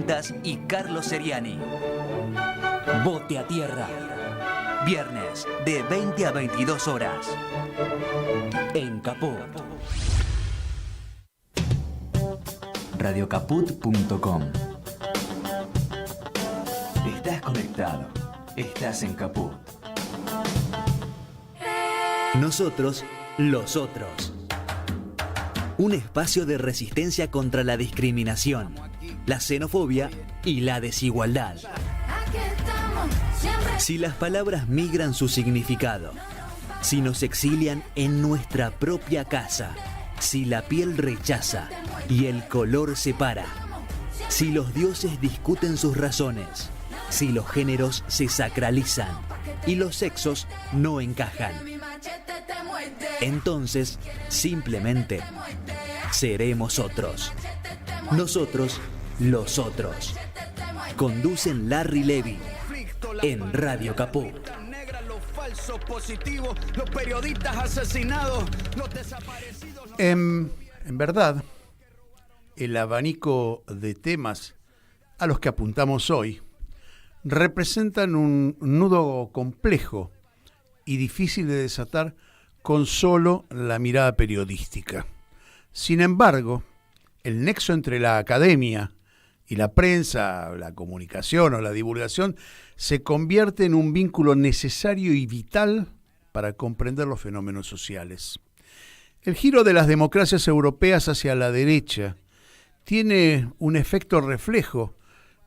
Quintas y Carlos Seriani. Bote a Tierra. Viernes de 20 a 22 horas. En Caput. Radiocaput.com. Estás conectado. Estás en Caput. Nosotros, los otros. Un espacio de resistencia contra la discriminación, la xenofobia y la desigualdad. Si las palabras migran su significado, si nos exilian en nuestra propia casa, si la piel rechaza y el color separa, si los dioses discuten sus razones, si los géneros se sacralizan y los sexos no encajan, entonces simplemente seremos otros. Nosotros, los otros. Conducen Larry Levy en Radio Caput. En verdad, el abanico de temas a los que apuntamos hoy representan un nudo complejo y difícil de desatar con solo la mirada periodística. Sin embargo, el nexo entre la academia y la prensa, la comunicación o la divulgación se convierte en un vínculo necesario y vital para comprender los fenómenos sociales. El giro de las democracias europeas hacia la derecha tiene un efecto reflejo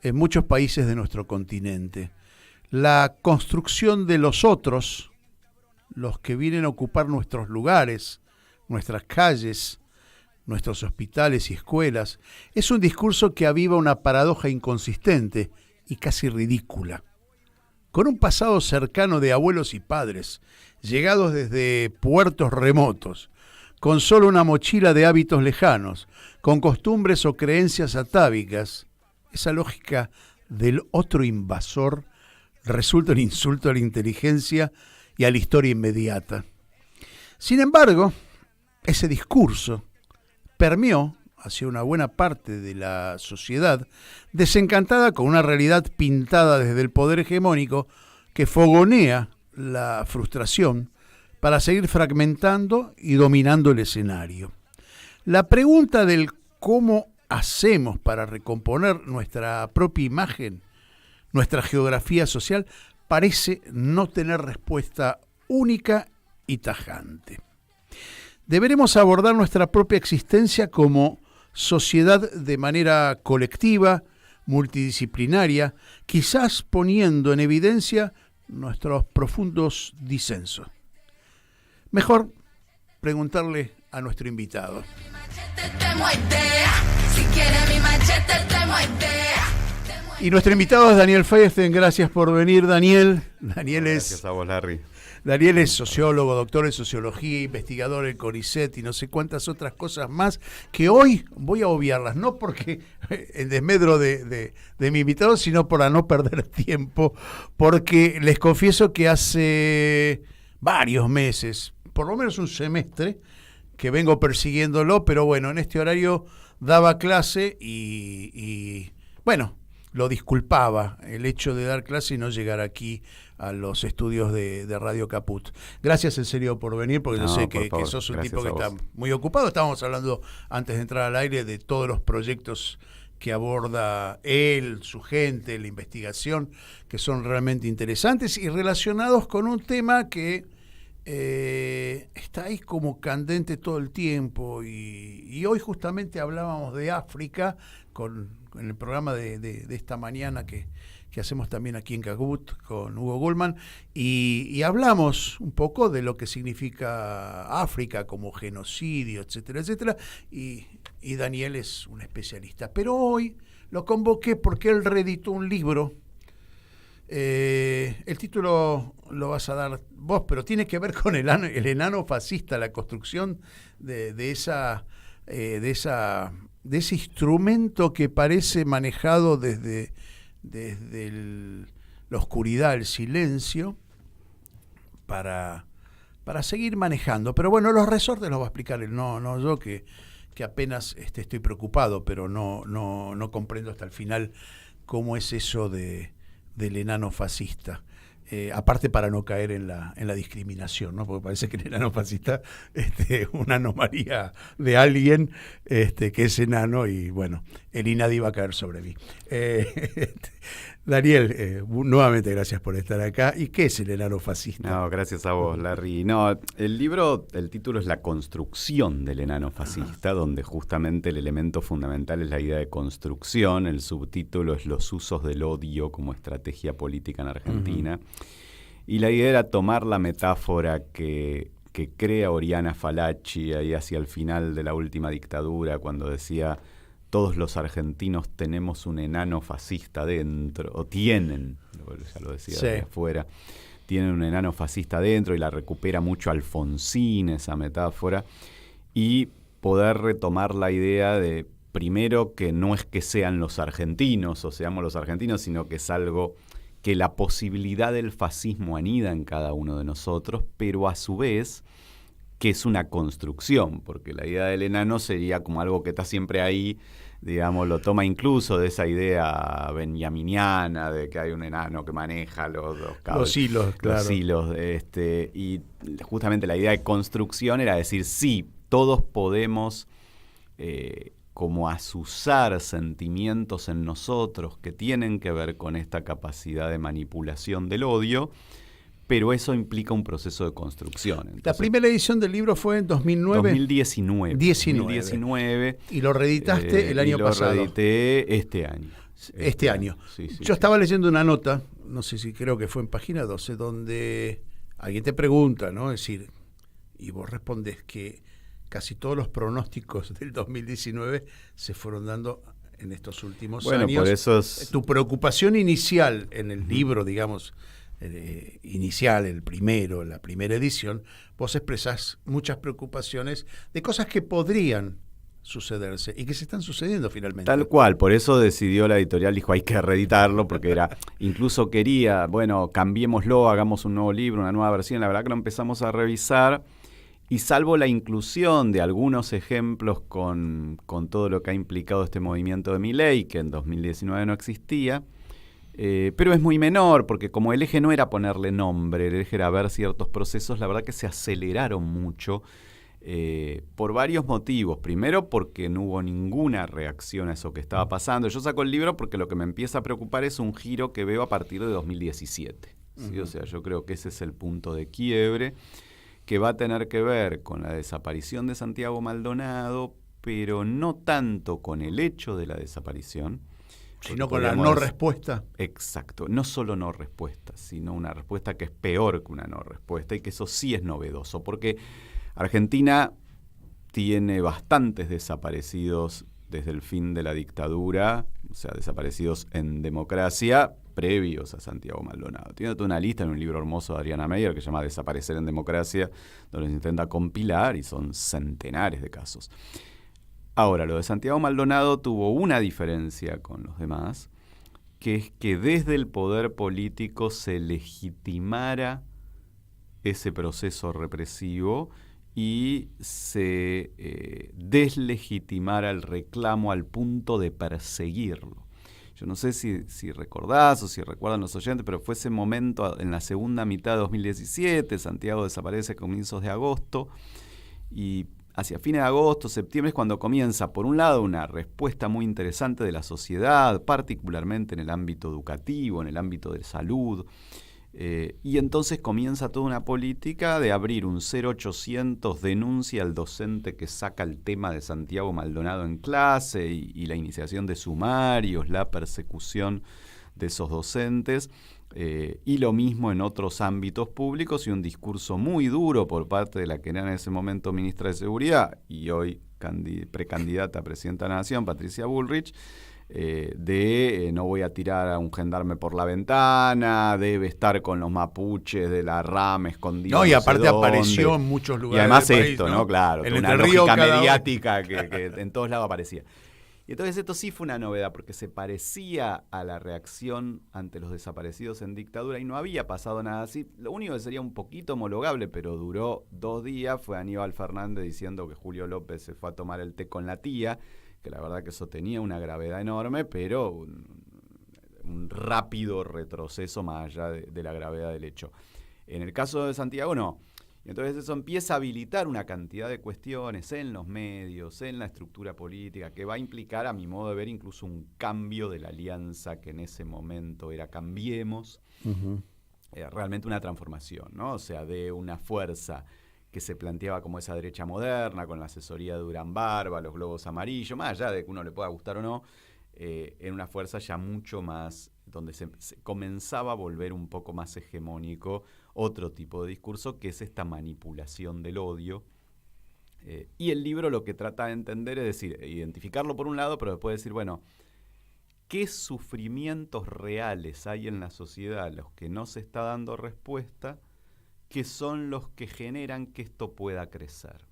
en muchos países de nuestro continente. La construcción de los otros, los que vienen a ocupar nuestros lugares, nuestras calles, nuestros hospitales y escuelas, es un discurso que aviva una paradoja inconsistente y casi ridícula. Con un pasado cercano de abuelos y padres, llegados desde puertos remotos, con solo una mochila de hábitos lejanos, con costumbres o creencias atávicas, esa lógica del otro invasor resulta un insulto a la inteligencia y a la historia inmediata. Sin embargo, ese discurso permeó hacia una buena parte de la sociedad, desencantada con una realidad pintada desde el poder hegemónico que fogonea la frustración para seguir fragmentando y dominando el escenario. La pregunta del cómo hacemos para recomponer nuestra propia imagen, nuestra geografía social, parece no tener respuesta única y tajante. Deberemos abordar nuestra propia existencia como sociedad de manera colectiva, multidisciplinaria, quizás poniendo en evidencia nuestros profundos disensos. Mejor preguntarle a nuestro invitado. Y nuestro invitado es Daniel Feinstein. Gracias por venir, Daniel. Gracias a vos, Larry. Daniel es sociólogo, doctor en sociología, investigador en CONICET y no sé cuántas otras cosas más que hoy voy a obviarlas, no porque en desmedro de mi invitado, sino para no perder tiempo, porque les confieso que hace varios meses, por lo menos un semestre, que vengo persiguiéndolo, pero bueno, en este horario daba clase y bueno, lo disculpaba el hecho de dar clase y no llegar aquí a los estudios de Radio Caput. Gracias en serio por venir, porque yo sé que sos un tipo que está muy ocupado. Estábamos hablando antes de entrar al aire de todos los proyectos que aborda él, su gente, la investigación, que son realmente interesantes y relacionados con un tema que está ahí como candente todo el tiempo. Y hoy justamente hablábamos de África en el programa de esta mañana que hacemos también aquí en Caput con Hugo Gullman, y hablamos un poco de lo que significa África como genocidio, etcétera, etcétera, y Daniel es un especialista. Pero hoy lo convoqué porque él reeditó un libro, el título lo vas a dar vos, pero tiene que ver con el enano fascista, la construcción de ese instrumento que parece manejado desde la oscuridad, el silencio, para seguir manejando. Pero bueno, los resortes los va a explicar él, no yo, que que apenas estoy preocupado, pero no comprendo hasta el final cómo es eso del enano fascista. Aparte para no caer en la discriminación, ¿no? Porque parece que el enano fascista es una anomalía de alguien que es enano y bueno, el INADI va a caer sobre mí. Daniel, nuevamente gracias por estar acá. ¿Y qué es el enano fascista? No, gracias a vos, Larry. No, el libro, el título es La construcción del enano fascista, donde justamente el elemento fundamental es la idea de construcción. El subtítulo es Los usos del odio como estrategia política en Argentina. Y la idea era tomar la metáfora que crea Oriana Fallaci ahí hacia el final de la última dictadura, cuando decía: todos los argentinos tenemos un enano fascista dentro, o tienen, ya lo decía de afuera, tienen un enano fascista dentro, y la recupera mucho Alfonsín, esa metáfora, y poder retomar la idea de, primero, que no es que sean los argentinos, o seamos los argentinos, sino que es algo que la posibilidad del fascismo anida en cada uno de nosotros, pero a su vez que es una construcción, porque la idea del enano sería como algo que está siempre ahí, digamos, lo toma incluso de esa idea benjaminiana de que hay un enano que maneja los hilos, claro. Los hilos, y justamente la idea de construcción era decir, sí, todos podemos como azuzar sentimientos en nosotros que tienen que ver con esta capacidad de manipulación del odio, pero eso implica un proceso de construcción. Entonces, la primera edición del libro fue en 2009. 2019. Y lo reeditaste el año pasado. Lo reedité este año. Este año. Sí, Yo estaba leyendo una nota, no sé si creo que fue en página 12, donde alguien te pregunta, ¿no? Es decir, y vos respondes que casi todos los pronósticos del 2019 se fueron dando en estos últimos años. Por eso es... Tu preocupación inicial en el libro, digamos, inicial, el primero, la primera edición, vos expresás muchas preocupaciones de cosas que podrían sucederse y que se están sucediendo finalmente. Tal cual, por eso decidió la editorial, dijo hay que reeditarlo, porque era, incluso quería, bueno, cambiémoslo, hagamos un nuevo libro, una nueva versión. La verdad que lo empezamos a revisar y salvo la inclusión de algunos ejemplos con todo lo que ha implicado este movimiento de Milei, que en 2019 no existía, pero es muy menor, porque como el eje no era ponerle nombre, el eje era ver ciertos procesos, la verdad que se aceleraron mucho por varios motivos. Primero, porque no hubo ninguna reacción a eso que estaba pasando. Yo saco el libro porque lo que me empieza a preocupar es un giro que veo a partir de 2017. ¿Sí? O sea, yo creo que ese es el punto de quiebre, que va a tener que ver con la desaparición de Santiago Maldonado, pero no tanto con el hecho de la desaparición, sino con la no respuesta. Exacto, no solo no respuesta, sino una respuesta que es peor que una no respuesta, y que eso sí es novedoso, porque Argentina tiene bastantes desaparecidos desde el fin de la dictadura, o sea, desaparecidos en democracia, previos a Santiago Maldonado. Tiene toda una lista en un libro hermoso de Adriana Meyer que se llama Desaparecer en democracia, donde se intenta compilar, y son centenares de casos. Ahora, lo de Santiago Maldonado tuvo una diferencia con los demás, que es que desde el poder político se legitimara ese proceso represivo y se deslegitimara el reclamo al punto de perseguirlo. Yo no sé si recordás o si recuerdan los oyentes, pero fue ese momento en la segunda mitad de 2017, Santiago desaparece a comienzos de agosto, y hacia fines de agosto, septiembre es cuando comienza, por un lado, una respuesta muy interesante de la sociedad, particularmente en el ámbito educativo, en el ámbito de salud, y entonces comienza toda una política de abrir un 0800 denuncia al docente que saca el tema de Santiago Maldonado en clase, y la iniciación de sumarios, la persecución de esos docentes, y lo mismo en otros ámbitos públicos, y un discurso muy duro por parte de la que era en ese momento ministra de Seguridad y hoy precandidata a presidenta de la Nación, Patricia Bullrich, no voy a tirar a un gendarme por la ventana, debe estar con los mapuches de la rama escondido. No, y aparte apareció en muchos lugares. Y además del esto, país, ¿no? Claro, en una Entre Ríos, lógica mediática que en todos lados aparecía. Y entonces esto sí fue una novedad, porque se parecía a la reacción ante los desaparecidos en dictadura y no había pasado nada así. Lo único que sería un poquito homologable, pero duró 2 días, fue Aníbal Fernández diciendo que Julio López se fue a tomar el té con la tía, que la verdad que eso tenía una gravedad enorme, pero un rápido retroceso más allá de la gravedad del hecho. En el caso de Santiago, no. Y entonces eso empieza a habilitar una cantidad de cuestiones en los medios, en la estructura política, que va a implicar, a mi modo de ver, incluso un cambio de la alianza que en ese momento era Cambiemos, realmente una transformación, ¿no? O sea, de una fuerza que se planteaba como esa derecha moderna, con la asesoría de Durán Barba, los globos amarillos, más allá de que uno le pueda gustar o no, en una fuerza ya mucho más, donde se comenzaba a volver un poco más hegemónico otro tipo de discurso, que es esta manipulación del odio. Y el libro lo que trata de entender es decir, identificarlo por un lado, pero después decir, bueno, ¿qué sufrimientos reales hay en la sociedad a los que no se está dando respuesta, que son los que generan que esto pueda crecer?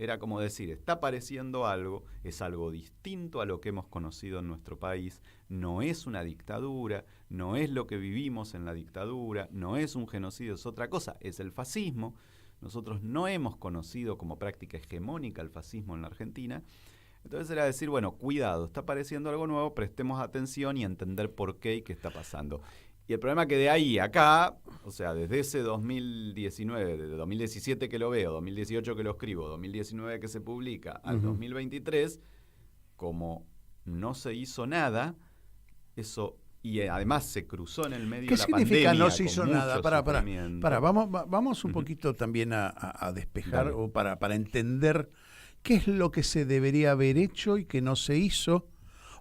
Era como decir, está apareciendo algo, es algo distinto a lo que hemos conocido en nuestro país, no es una dictadura, no es lo que vivimos en la dictadura, no es un genocidio, es otra cosa, es el fascismo. Nosotros no hemos conocido como práctica hegemónica el fascismo en la Argentina. Entonces era decir, bueno, cuidado, está apareciendo algo nuevo, prestemos atención y entender por qué y qué está pasando. Y el problema es que de ahí a acá, o sea, desde ese 2019, desde 2017 que lo veo, 2018 que lo escribo, 2019 que se publica, al 2023, como no se hizo nada, eso, y además se cruzó en el medio de la pandemia. ¿Qué significa no se hizo nada? Vamos un poquito también a despejar, o para entender qué es lo que se debería haber hecho y que no se hizo,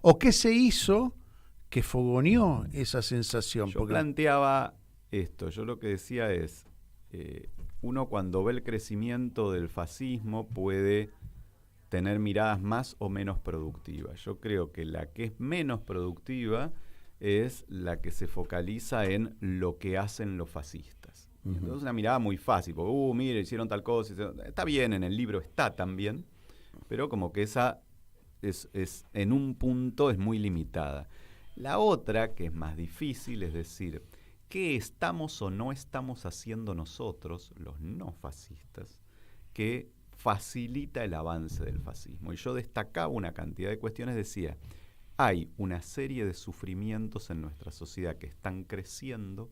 o qué se hizo que fogoneó esa sensación. Yo planteaba esto, yo lo que decía es, uno cuando ve el crecimiento del fascismo puede tener miradas más o menos productivas. Yo creo que la que es menos productiva es la que se focaliza en lo que hacen los fascistas. Entonces una mirada muy fácil, porque, mire, hicieron tal cosa, está bien, en el libro está también, pero como que esa es en un punto es muy limitada. La otra, que es más difícil, es decir, ¿qué estamos o no estamos haciendo nosotros, los no fascistas, que facilita el avance del fascismo? Y yo destacaba una cantidad de cuestiones, decía, hay una serie de sufrimientos en nuestra sociedad que están creciendo,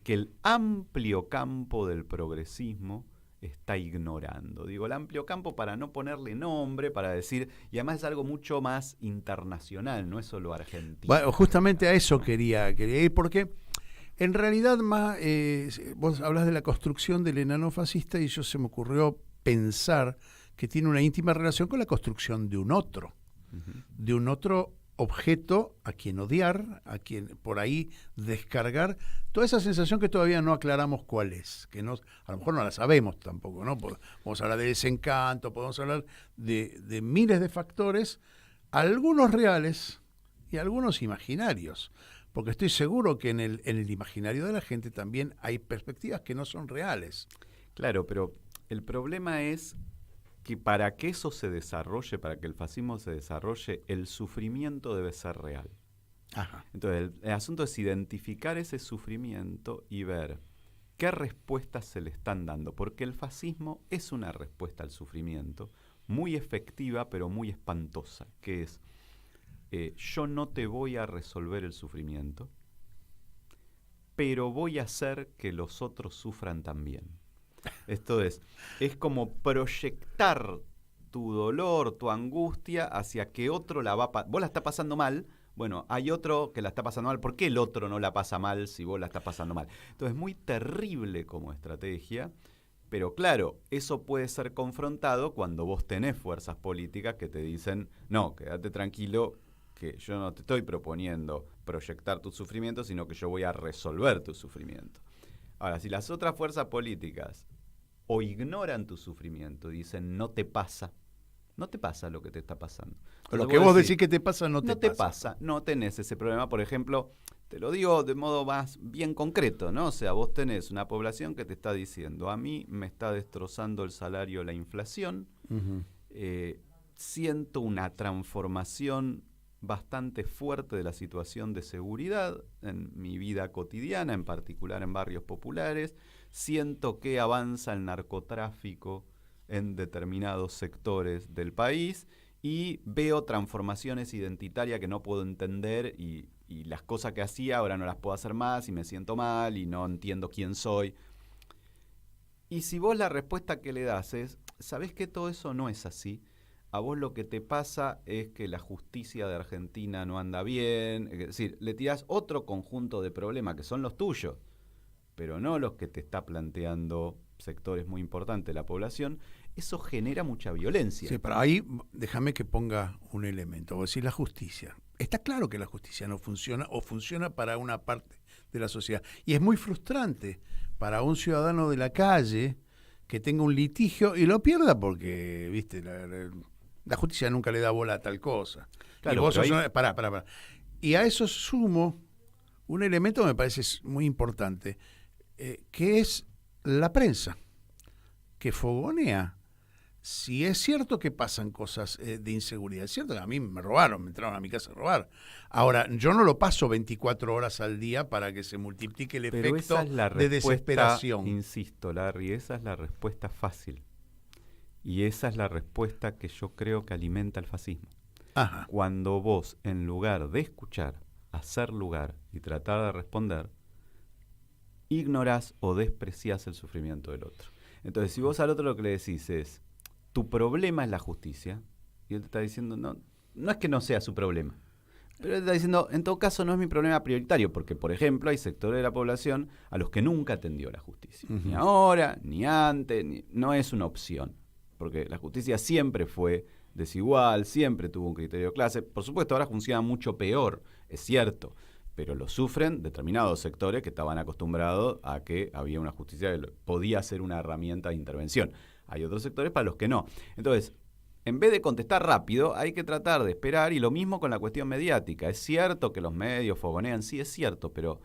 que el amplio campo del progresismo está ignorando. Digo, el amplio campo para no ponerle nombre, para decir, y además es algo mucho más internacional, no es solo argentino. Bueno, justamente a eso quería ir, porque en realidad vos hablas de la construcción del enano fascista y yo se me ocurrió pensar que tiene una íntima relación con la construcción de un otro objeto a quien odiar, a quien por ahí descargar, toda esa sensación que todavía no aclaramos cuál es, que no, a lo mejor no la sabemos tampoco, ¿no? Podemos hablar de desencanto, podemos hablar de miles de factores, algunos reales y algunos imaginarios, porque estoy seguro que en el imaginario de la gente también hay perspectivas que no son reales. Claro, pero el problema es que para que eso se desarrolle, para que el fascismo se desarrolle, el sufrimiento debe ser real. Ajá. Entonces, el asunto es identificar ese sufrimiento y ver qué respuestas se le están dando, porque el fascismo es una respuesta al sufrimiento muy efectiva, pero muy espantosa, que es, yo no te voy a resolver el sufrimiento, pero voy a hacer que los otros sufran también. Esto es como proyectar tu dolor, tu angustia hacia que otro la va a vos la estás pasando mal, bueno, hay otro que la está pasando mal, ¿por qué el otro no la pasa mal si vos la estás pasando mal? Entonces es muy terrible como estrategia, pero claro, eso puede ser confrontado cuando vos tenés fuerzas políticas que te dicen, no, quédate tranquilo, que yo no te estoy proponiendo proyectar tu sufrimiento, sino que yo voy a resolver tu sufrimiento. Ahora, si las otras fuerzas políticas o ignoran tu sufrimiento, dicen no te pasa lo que te está pasando. Entonces, lo que vos decís que te pasa no te pasa, no tenés ese problema. Por ejemplo, te lo digo de modo más bien concreto, ¿no? O sea, vos tenés una población que te está diciendo, a mí me está destrozando el salario la inflación, siento una transformación bastante fuerte de la situación de seguridad en mi vida cotidiana, en particular en barrios populares. Siento que avanza el narcotráfico en determinados sectores del país y veo transformaciones identitarias que no puedo entender y las cosas que hacía ahora no las puedo hacer más y me siento mal y no entiendo quién soy. Y si vos la respuesta que le das es, ¿sabés que todo eso no es así? A vos lo que te pasa es que la justicia de Argentina no anda bien, es decir, le tirás otro conjunto de problemas que son los tuyos, pero no los que te está planteando sectores muy importantes de la población. Eso genera mucha violencia. Sí, pero ahí déjame que ponga un elemento. Vos decís la justicia. Está claro que la justicia no funciona o funciona para una parte de la sociedad. Y es muy frustrante para un ciudadano de la calle que tenga un litigio y lo pierda porque, viste, la justicia nunca le da bola a tal cosa. Claro, y vos sos ahí... pará. Y a eso sumo un elemento que me parece muy importante, que es la prensa, que fogonea. Si es cierto que pasan cosas de inseguridad, es cierto que a mí me robaron, me entraron a mi casa a robar. Ahora, yo no lo paso 24 horas al día para que se multiplique el efecto de desesperación. Insisto, Larry, esa es la respuesta fácil. Y esa es la respuesta que yo creo que alimenta el fascismo. Ajá. Cuando vos, en lugar de escuchar, hacer lugar y tratar de responder, ignorás o despreciás el sufrimiento del otro. Entonces, si vos al otro lo que le decís es, tu problema es la justicia, y él te está diciendo, no es que no sea su problema, pero él está diciendo, en todo caso no es mi problema prioritario, porque, por ejemplo, hay sectores de la población a los que nunca atendió la justicia. Ni ahora, ni antes, no es una opción, porque la justicia siempre fue desigual, siempre tuvo un criterio de clase. Por supuesto, ahora funciona mucho peor, es cierto, pero lo sufren determinados sectores que estaban acostumbrados a que había una justicia que podía ser una herramienta de intervención. Hay otros sectores para los que no. Entonces, en vez de contestar rápido, hay que tratar de esperar, y lo mismo con la cuestión mediática. Es cierto que los medios fogonean, sí es cierto, pero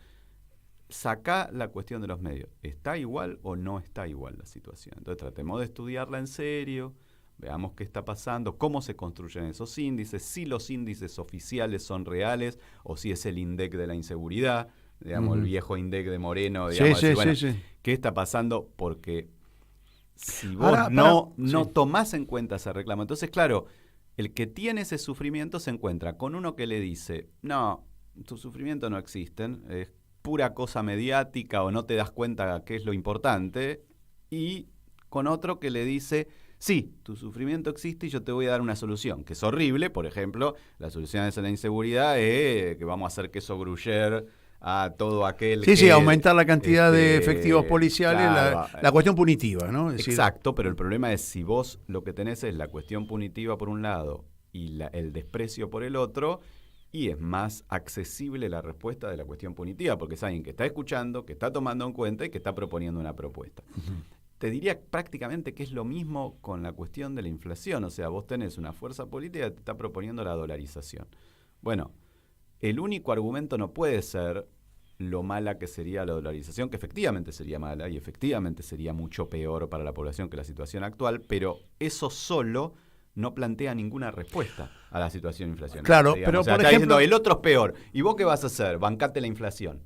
sacá la cuestión de los medios. ¿Está igual o no está igual la situación? Entonces tratemos de estudiarla en serio, veamos qué está pasando, cómo se construyen esos índices, si los índices oficiales son reales o si es el INDEC de la inseguridad, digamos, el viejo INDEC de Moreno, digamos, sí. ¿Qué está pasando? Porque si vos no tomás en cuenta ese reclamo, entonces, claro, el que tiene ese sufrimiento se encuentra con uno que le dice, no, tu sufrimiento no existen, es pura cosa mediática o no te das cuenta qué es lo importante, y con otro que le dice, sí, tu sufrimiento existe y yo te voy a dar una solución, que es horrible. Por ejemplo, la solución a la inseguridad es que vamos a hacer queso gruyère a todo aquel Sí, aumentar la cantidad de efectivos policiales, claro, la cuestión punitiva, ¿no? Es exacto, decir, pero el problema es si vos lo que tenés es la cuestión punitiva por un lado y el desprecio por el otro, y es más accesible la respuesta de la cuestión punitiva, porque es alguien que está escuchando, que está tomando en cuenta y que está proponiendo una propuesta. Te diría prácticamente que es lo mismo con la cuestión de la inflación. O sea, vos tenés una fuerza política que te está proponiendo la dolarización. Bueno, el único argumento no puede ser lo mala que sería la dolarización, que efectivamente sería mala y efectivamente sería mucho peor para la población que la situación actual, pero eso solo no plantea ninguna respuesta a la situación inflacionaria. Claro, digamos. pero o sea, por está ejemplo, diciendo, el otro es peor. ¿Y vos qué vas a hacer? Bancate la inflación.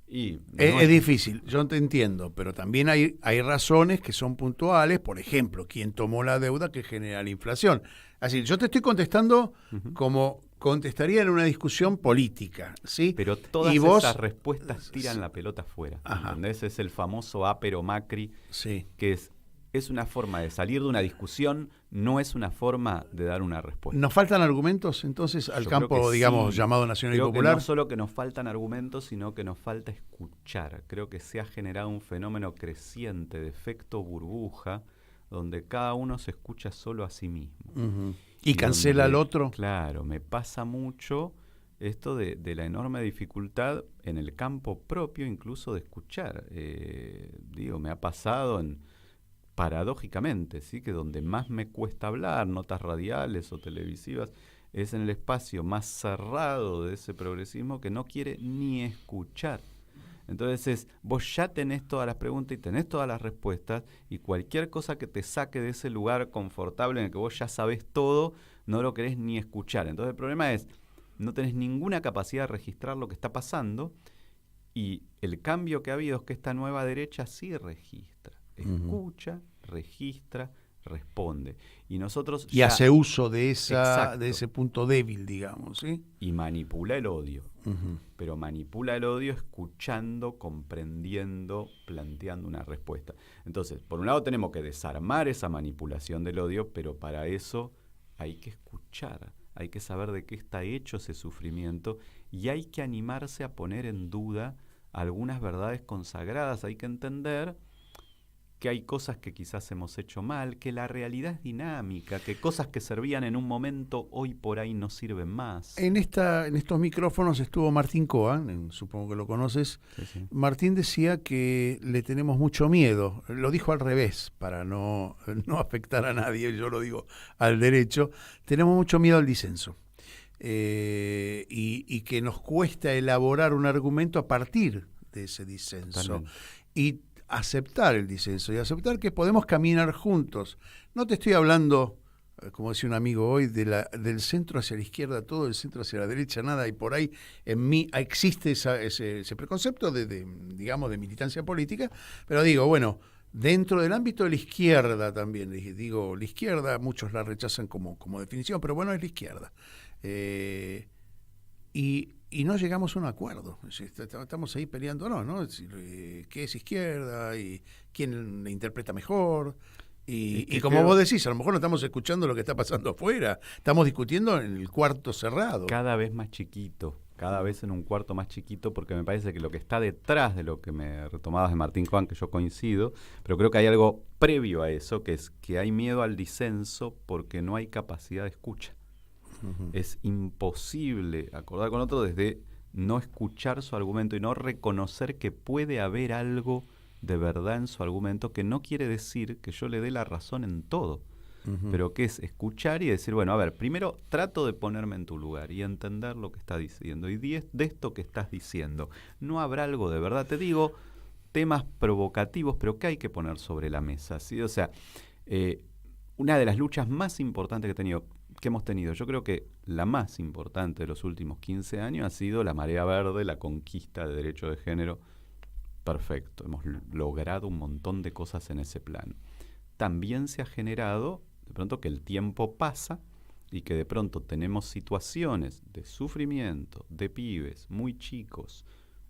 Y es difícil, yo te entiendo, pero también hay razones que son puntuales. Por ejemplo, ¿quién tomó la deuda que genera la inflación? Así, yo te estoy contestando como contestaría en una discusión política, ¿sí? Pero todas esas respuestas tiran la pelota afuera, ¿entendés? Es el famoso Apero Macri, que es una forma de salir de una discusión, no es una forma de dar una respuesta. ¿Nos faltan argumentos entonces al campo, digamos, llamado nacional y popular? Que no solo que nos faltan argumentos, sino que nos falta escuchar. Creo que se ha generado un fenómeno creciente de efecto burbuja, donde cada uno se escucha solo a sí mismo. Y cancela al otro. Claro, me pasa mucho esto de la enorme dificultad en el campo propio, incluso de escuchar. Me ha pasado paradójicamente, ¿sí? Que donde más me cuesta hablar, notas radiales o televisivas, es en el espacio más cerrado de ese progresismo que no quiere ni escuchar. Entonces vos ya tenés todas las preguntas y tenés todas las respuestas, y cualquier cosa que te saque de ese lugar confortable en el que vos ya sabés todo, no lo querés ni escuchar. Entonces el problema es, no tenés ninguna capacidad de registrar lo que está pasando, y el cambio que ha habido es que esta nueva derecha sí registra, escucha, registra, responde. Y nosotros y hace uso de ese punto débil, digamos, ¿sí? Y manipula el odio. Pero manipula el odio escuchando, comprendiendo, planteando una respuesta. Entonces, por un lado tenemos que desarmar esa manipulación del odio, pero para eso hay que escuchar, hay que saber de qué está hecho ese sufrimiento y hay que animarse a poner en duda algunas verdades consagradas. Hay que entender que hay cosas que quizás hemos hecho mal, que la realidad es dinámica, que cosas que servían en un momento hoy por ahí no sirven más. En estos micrófonos estuvo Martín Coa, supongo que lo conoces. Sí. Martín decía que le tenemos mucho miedo, lo dijo al revés, para no afectar a nadie, yo lo digo al derecho, tenemos mucho miedo al disenso. Y que nos cuesta elaborar un argumento a partir de ese disenso. Totalmente. Y aceptar el disenso y aceptar que podemos caminar juntos. No te estoy hablando, como decía un amigo hoy, del centro hacia la izquierda, todo del centro hacia la derecha, nada, y por ahí en mí existe ese preconcepto digamos, de militancia política, pero digo, bueno, dentro del ámbito de la izquierda también, digo, la izquierda, muchos la rechazan como definición, pero bueno, es la izquierda. Y no llegamos a un acuerdo. Estamos ahí peleando, ¿no? Es decir, ¿qué es izquierda? ¿Y quién la interpreta mejor? Y como vos decís, a lo mejor no estamos escuchando lo que está pasando afuera. Estamos discutiendo en el cuarto cerrado. Cada vez más chiquito, cada vez en un cuarto más chiquito, porque me parece que lo que está detrás de lo que me retomabas de Martín Coan, que yo coincido, pero creo que hay algo previo a eso, que es que hay miedo al disenso porque no hay capacidad de escucha. Es imposible acordar con otro desde no escuchar su argumento y no reconocer que puede haber algo de verdad en su argumento, que no quiere decir que yo le dé la razón en todo, pero que es escuchar y decir, bueno, a ver, primero trato de ponerme en tu lugar y entender lo que está diciendo, y de esto que estás diciendo, ¿no habrá algo de verdad? Te digo temas provocativos, pero que hay que poner sobre la mesa, ¿sí? O sea, una de las luchas más importantes que hemos tenido, yo creo que la más importante de los últimos 15 años ha sido la marea verde, la conquista de derecho de género. Perfecto, hemos logrado un montón de cosas en ese plano. También se ha generado, de pronto, que el tiempo pasa y que de pronto tenemos situaciones de sufrimiento de pibes muy chicos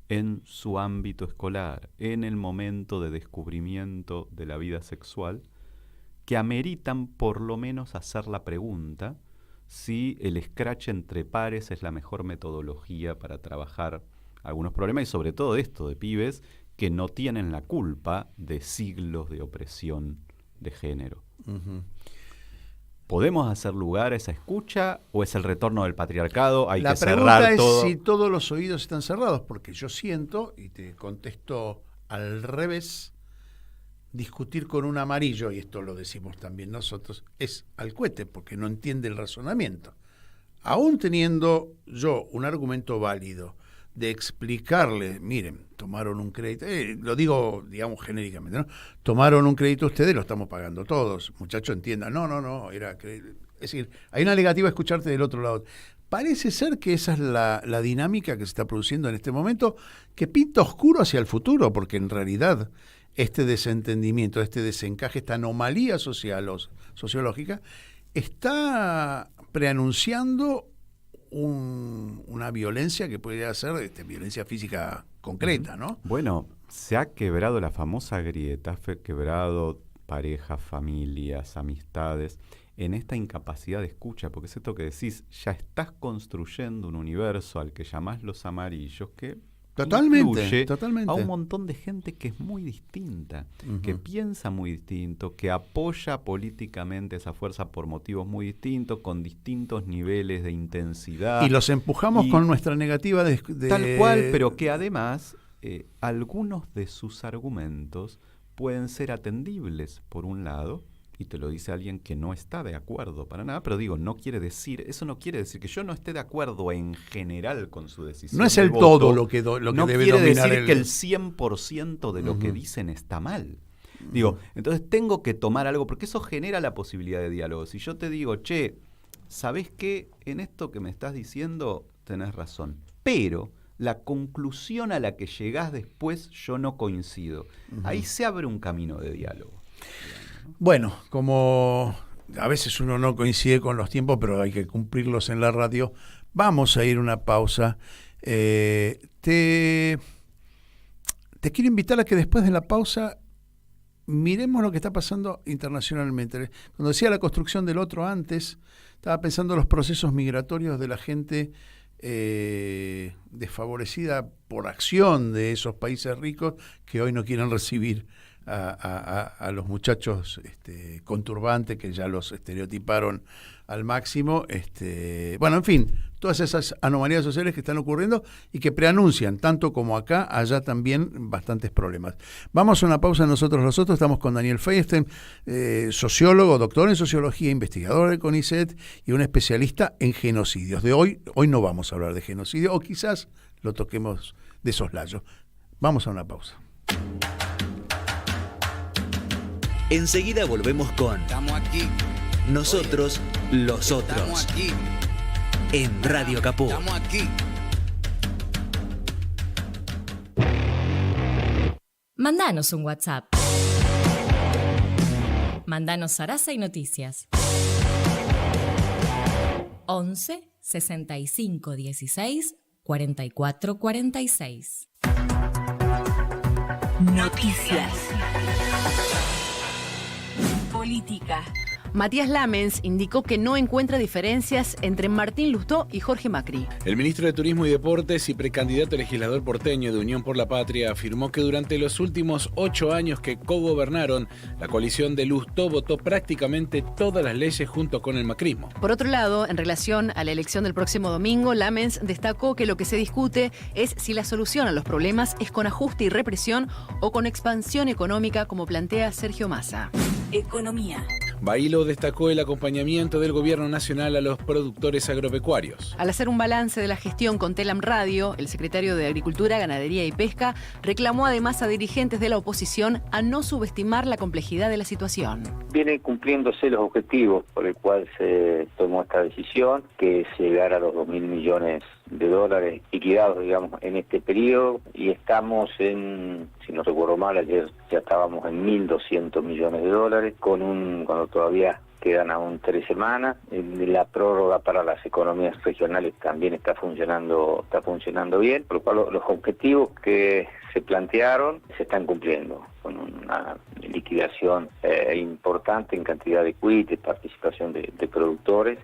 en su ámbito escolar, en el momento de descubrimiento de la vida sexual, que ameritan por lo menos hacer la pregunta si el scratch entre pares es la mejor metodología para trabajar algunos problemas, y sobre todo esto de pibes que no tienen la culpa de siglos de opresión de género. ¿Podemos hacer lugar a esa escucha o es el retorno del patriarcado? Hay que cerrar todo. La pregunta es si todos los oídos están cerrados, porque yo siento, y te contesto al revés, discutir con un amarillo, y esto lo decimos también nosotros, es al cohete, porque no entiende el razonamiento. Aún teniendo yo un argumento válido de explicarle, miren, tomaron un crédito, lo digo, digamos, genéricamente, ¿no? Tomaron un crédito ustedes, lo estamos pagando todos. Muchachos, entiendan, no, era crédito. Es decir, hay una negativa a escucharte del otro lado. Parece ser que esa es la dinámica que se está produciendo en este momento, que pinta oscuro hacia el futuro, porque en realidad este desentendimiento, este desencaje, esta anomalía sociológica, está preanunciando una violencia que podría ser violencia física concreta, ¿no? Bueno, se ha quebrado la famosa grieta, se ha quebrado parejas, familias, amistades, en esta incapacidad de escucha, porque es esto que decís, ya estás construyendo un universo al que llamás los amarillos, que totalmente a un montón de gente que es muy distinta, que piensa muy distinto, que apoya políticamente esa fuerza por motivos muy distintos, con distintos niveles de intensidad. Y los empujamos con nuestra negativa de... Tal cual, pero que además algunos de sus argumentos pueden ser atendibles, por un lado, y te lo dice alguien que no está de acuerdo para nada, pero digo, eso no quiere decir que yo no esté de acuerdo en general con su decisión. No es el voto, todo lo que debe dominar. No quiere decir que el 100% de lo que dicen está mal. Digo, entonces tengo que tomar algo, porque eso genera la posibilidad de diálogo. Si yo te digo, che, ¿sabés qué? En esto que me estás diciendo tenés razón, pero la conclusión a la que llegás después yo no coincido. Ahí se abre un camino de diálogo. Bueno, como a veces uno no coincide con los tiempos, pero hay que cumplirlos en la radio, vamos a ir a una pausa. Te quiero invitar a que después de la pausa miremos lo que está pasando internacionalmente. Cuando decía la construcción del otro antes, estaba pensando en los procesos migratorios de la gente desfavorecida por acción de esos países ricos que hoy no quieren recibir a los muchachos con turbante, que ya los estereotiparon al máximo. Bueno, en fin, todas esas anomalías sociales que están ocurriendo y que preanuncian, tanto como acá, allá también, bastantes problemas. Vamos a una pausa nosotros los otros. Estamos con Daniel Feinstein, sociólogo, doctor en sociología, investigador del CONICET y un especialista en genocidios. Hoy no vamos a hablar de genocidio, o quizás lo toquemos de soslayo. Vamos a una pausa. Enseguida volvemos con Estamos aquí. Nosotros los Estamos otros aquí. en Radio Caput. Estamos aquí. Mandanos un WhatsApp. Mandanos Sarasa y Noticias. 11 65 16 44 46. Noticias. Política. Matías Lamens indicó que no encuentra diferencias entre Martín Lustó y Jorge Macri. El ministro de Turismo y Deportes y precandidato a legislador porteño de Unión por la Patria afirmó que durante los últimos 8 años que cogobernaron, la coalición de Lustó votó prácticamente todas las leyes junto con el macrismo. Por otro lado, en relación a la elección del próximo domingo, Lamens destacó que lo que se discute es si la solución a los problemas es con ajuste y represión o con expansión económica, como plantea Sergio Massa. Economía. Bailo destacó el acompañamiento del gobierno nacional a los productores agropecuarios. Al hacer un balance de la gestión con Telam Radio, el secretario de Agricultura, Ganadería y Pesca reclamó además a dirigentes de la oposición a no subestimar la complejidad de la situación. Vienen cumpliéndose los objetivos por el cual se tomó esta decisión, que es llegar a los 2.000 millones de dólares liquidados, digamos, en este periodo, y estamos en, si no recuerdo mal, ayer ya estábamos en 1.200 millones de dólares, cuando todavía quedan aún 3 semanas. La prórroga para las economías regionales también está funcionando bien, por lo cual los objetivos que se plantearon se están cumpliendo, con una liquidación importante en cantidad de quits, participación de productores.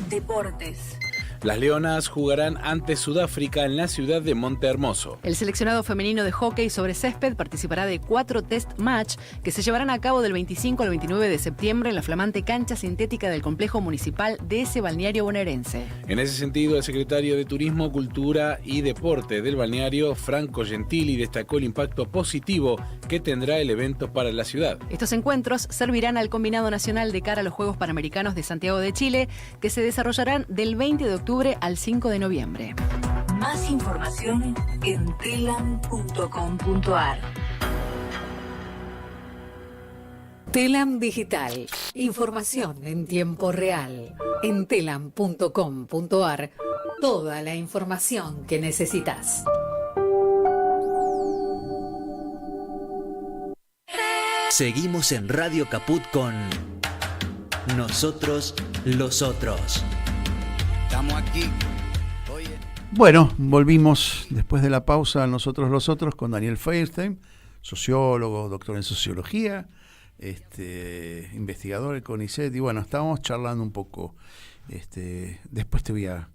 Deportes. Las Leonas jugarán ante Sudáfrica en la ciudad de Montehermoso. El seleccionado femenino de hockey sobre césped participará de 4 test match que se llevarán a cabo del 25 al 29 de septiembre en la flamante cancha sintética del complejo municipal de ese balneario bonaerense. En ese sentido, el secretario de Turismo, Cultura y Deporte del balneario, Franco Gentili, destacó el impacto positivo que tendrá el evento para la ciudad. Estos encuentros servirán al combinado nacional de cara a los Juegos Panamericanos de Santiago de Chile, que se desarrollarán del 20 de octubre al 5 de noviembre. Más información en telam.com.ar. Telam Digital. Información en tiempo real. En telam.com.ar. Toda la información que necesitas. Seguimos en Radio Caput con Nosotros los Otros. Estamos aquí. Oye. Bueno, volvimos después de la pausa a Nosotros los Otros con Daniel Feinstein, sociólogo, doctor en sociología, investigador del CONICET, y bueno, estábamos charlando un poco. Después te voy a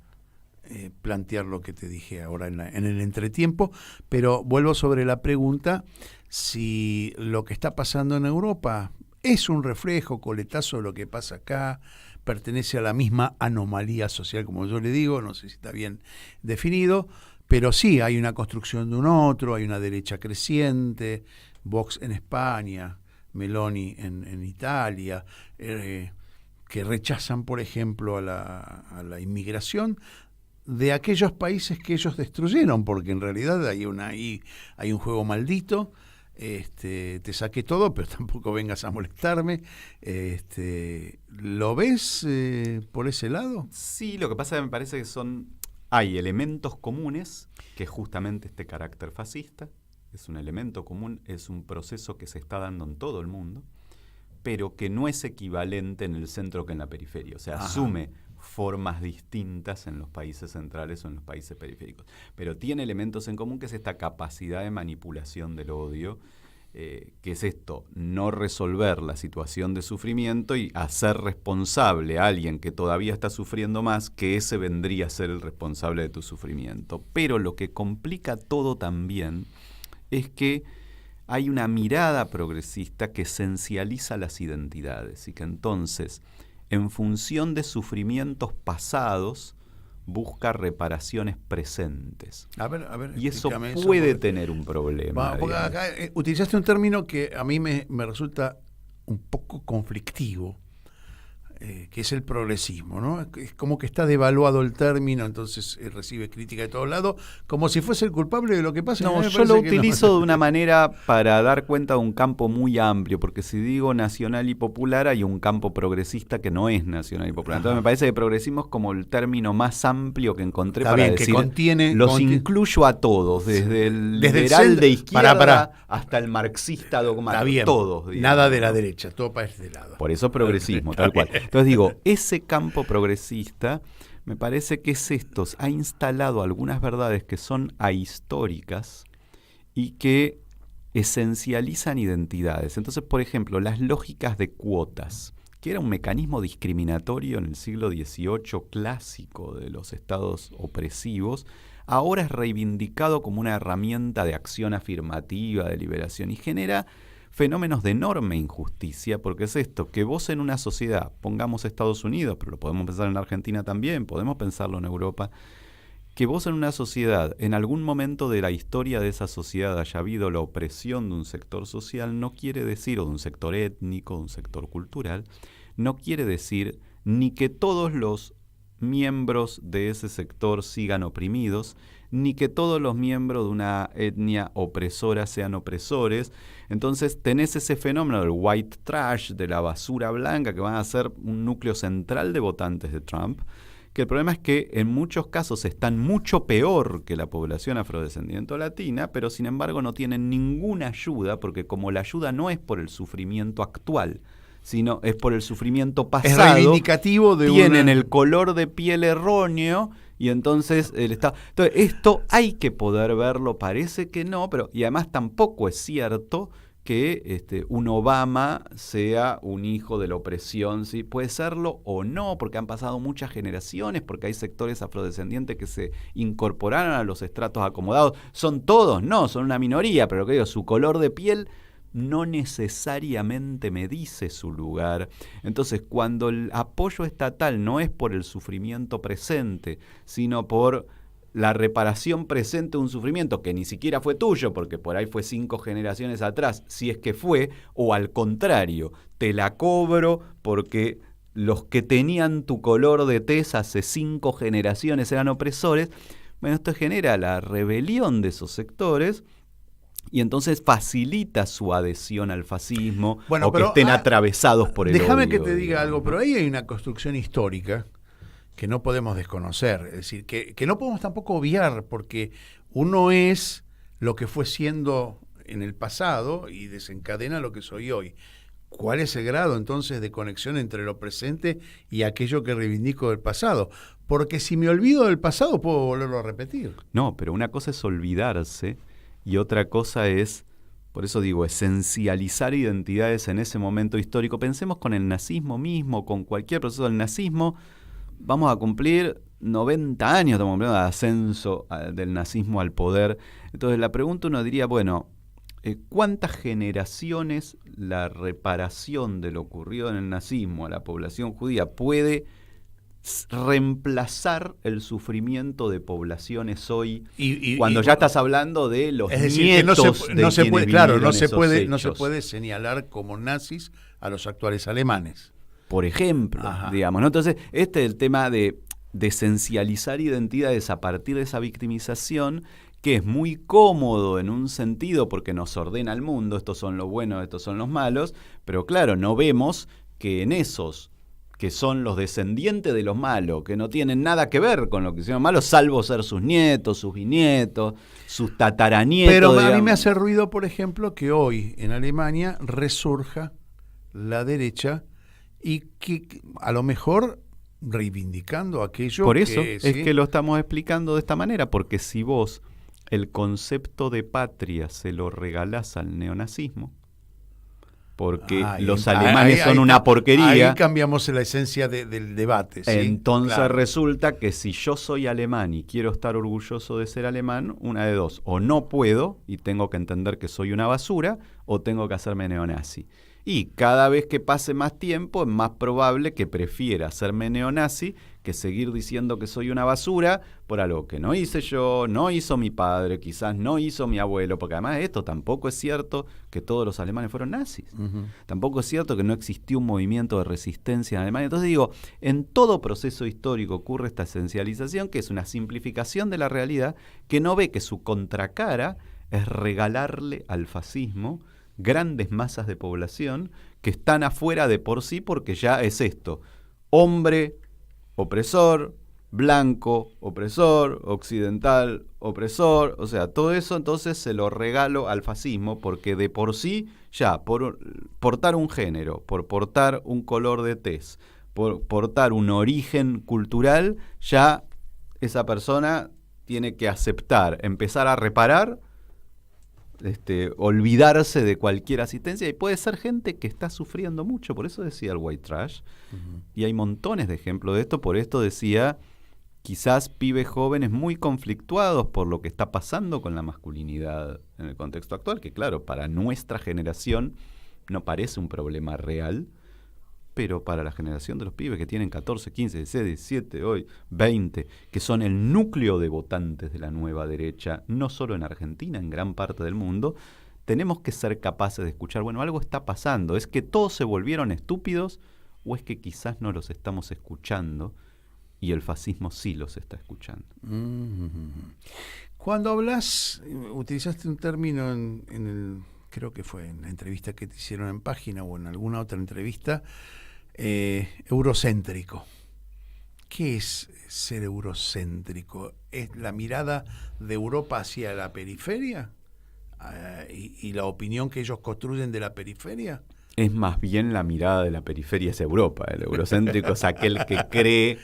plantear lo que te dije ahora en el entretiempo, pero vuelvo sobre la pregunta si lo que está pasando en Europa es un reflejo, coletazo de lo que pasa acá, pertenece a la misma anomalía social, como yo le digo, no sé si está bien definido, pero sí hay una construcción de un otro, hay una derecha creciente, Vox en España, Meloni en Italia, que rechazan, por ejemplo, a la inmigración de aquellos países que ellos destruyeron, porque en realidad hay un juego maldito te saqué todo, pero tampoco vengas a molestarme. ¿Lo ves por ese lado? Sí, lo que pasa es que me parece que hay elementos comunes, que es justamente este carácter fascista, es un elemento común, es un proceso que se está dando en todo el mundo, pero que no es equivalente en el centro que en la periferia. O sea, asume formas distintas en los países centrales o en los países periféricos. Pero tiene elementos en común, que es esta capacidad de manipulación del odio, que es esto, no resolver la situación de sufrimiento y hacer responsable a alguien que todavía está sufriendo más, que ese vendría a ser el responsable de tu sufrimiento. Pero lo que complica todo también es que hay una mirada progresista que esencializa las identidades y que entonces, en función de sufrimientos pasados, busca reparaciones presentes. A ver, y eso puede tener un problema. Porque acá utilizaste un término que a mí me resulta un poco conflictivo, que es el progresismo, ¿no? Es como que está devaluado el término, entonces recibe crítica de todos lados, como si fuese el culpable de lo que pasa. No, yo lo utilizo de una manera para dar cuenta de un campo muy amplio, porque si digo nacional y popular, hay un campo progresista que no es nacional y popular. Entonces me parece que progresismo es como el término más amplio que encontré para decir, incluyo a todos, desde el liberal de izquierda hasta el marxista dogmático, todos. Digamos, nada de la derecha, todo para este lado. Por eso progresismo, tal cual. Entonces digo, ese campo progresista me parece que es esto, ha instalado algunas verdades que son ahistóricas y que esencializan identidades. Entonces, por ejemplo, las lógicas de cuotas, que era un mecanismo discriminatorio en el siglo XVIII clásico de los estados opresivos, ahora es reivindicado como una herramienta de acción afirmativa, de liberación, y genera fenómenos de enorme injusticia, porque es esto, que vos en una sociedad, pongamos Estados Unidos, pero lo podemos pensar en la Argentina también, podemos pensarlo en Europa, que vos en una sociedad, en algún momento de la historia de esa sociedad haya habido la opresión de un sector social, no quiere decir, o de un sector étnico, de un sector cultural, no quiere decir ni que todos los miembros de ese sector sigan oprimidos, ni que todos los miembros de una etnia opresora sean opresores. Entonces tenés ese fenómeno del white trash, de la basura blanca, que van a ser un núcleo central de votantes de Trump, que el problema es que en muchos casos están mucho peor que la población afrodescendiente o latina, pero sin embargo no tienen ninguna ayuda, porque como la ayuda no es por el sufrimiento actual, sino es por el sufrimiento pasado, es reivindicativo de tienen el color de piel erróneo, y entonces el Estado. Entonces, esto hay que poder verlo, parece que no, pero y además tampoco es cierto que un Obama sea un hijo de la opresión, ¿sí? Puede serlo o no, porque han pasado muchas generaciones, porque hay sectores afrodescendientes que se incorporaron a los estratos acomodados. ¿Son todos? No, son una minoría, pero lo que digo, su color de piel no necesariamente me dice su lugar. Entonces, cuando el apoyo estatal no es por el sufrimiento presente, sino por la reparación presente de un sufrimiento que ni siquiera fue tuyo, porque por ahí fue 5 generaciones atrás, si es que fue, o al contrario, te la cobro porque los que tenían tu color de tez hace 5 generaciones eran opresores, bueno, esto genera la rebelión de esos sectores, y entonces facilita su adhesión al fascismo, o que estén atravesados por el déjame odio. Que te diga algo, pero ahí hay una construcción histórica que no podemos desconocer, es decir, que no podemos tampoco obviar, porque uno es lo que fue siendo en el pasado y desencadena lo que soy hoy. ¿Cuál es el grado entonces de conexión entre lo presente y aquello que reivindico del pasado? Porque si me olvido del pasado puedo volverlo a repetir. No, pero una cosa es olvidarse y otra cosa es, por eso digo, esencializar identidades en ese momento histórico. Pensemos con el nazismo mismo, con cualquier proceso del nazismo. Vamos a cumplir 90 años, estamos cumpliendo de ascenso del nazismo al poder. Entonces la pregunta uno diría, bueno, ¿cuántas generaciones la reparación de lo ocurrido en el nazismo a la población judía puede reemplazar el sufrimiento de poblaciones hoy, cuando ya estás hablando de los nietos que no se puede señalar como nazis a los actuales alemanes, por ejemplo, digamos, ¿no? Entonces este es el tema de esencializar identidades a partir de esa victimización, que es muy cómodo en un sentido porque nos ordena el mundo, estos son los buenos, estos son los malos, pero claro, no vemos que en esos que son los descendientes de los malos, que no tienen nada que ver con lo que hicieron malos, salvo ser sus nietos, sus bisnietos, sus tataranietos. Pero digamos. a mí me hace ruido, por ejemplo, que hoy en Alemania resurja la derecha y que a lo mejor reivindicando aquello Por eso que, es ¿sí? que lo estamos explicando de esta manera, porque si vos el concepto de patria se lo regalás al neonazismo, porque los alemanes son una porquería. Ahí cambiamos la esencia del debate. ¿sí? Entonces claro. Resulta que si yo soy alemán y quiero estar orgulloso de ser alemán, una de dos, o no puedo y tengo que entender que soy una basura, o tengo que hacerme neonazi. Y cada vez que pase más tiempo es más probable que prefiera hacerme neonazi que seguir diciendo que soy una basura por algo que no hice yo, no hizo mi padre, quizás no hizo mi abuelo, porque además esto tampoco es cierto que todos los alemanes fueron nazis. Tampoco es cierto que no existió un movimiento de resistencia en Alemania. Entonces digo, en todo proceso histórico ocurre esta esencialización, que es una simplificación de la realidad, que no ve que su contracara es regalarle al fascismo grandes masas de población que están afuera de por sí, porque ya es esto: hombre opresor, blanco opresor, occidental opresor, o sea, todo eso entonces se lo regalo al fascismo, porque de por sí ya por portar un género, por portar un color de tez, por portar un origen cultural, ya esa persona tiene que aceptar, empezar a reparar, olvidarse de cualquier asistencia, y puede ser gente que está sufriendo mucho, por eso decía el white trash, y hay montones de ejemplos de esto. Por esto decía, quizás pibes jóvenes muy conflictuados por lo que está pasando con la masculinidad en el contexto actual, que claro, para nuestra generación no parece un problema real, pero para la generación de los pibes que tienen 14, 15, 16, 17, hoy 20, que son el núcleo de votantes de la nueva derecha, no solo en Argentina, en gran parte del mundo, tenemos que ser capaces de escuchar, bueno, algo está pasando, ¿es que todos se volvieron estúpidos o es que quizás no los estamos escuchando y el fascismo sí los está escuchando? Cuando hablas, utilizaste un término en el, creo que fue en la entrevista que te hicieron en Página o en alguna otra entrevista, eurocéntrico. ¿Qué es ser eurocéntrico? ¿Es la mirada de Europa hacia la periferia? ¿Y la opinión que ellos construyen de la periferia? Es más bien la mirada de la periferia hacia Europa. El eurocéntrico es aquel que cree,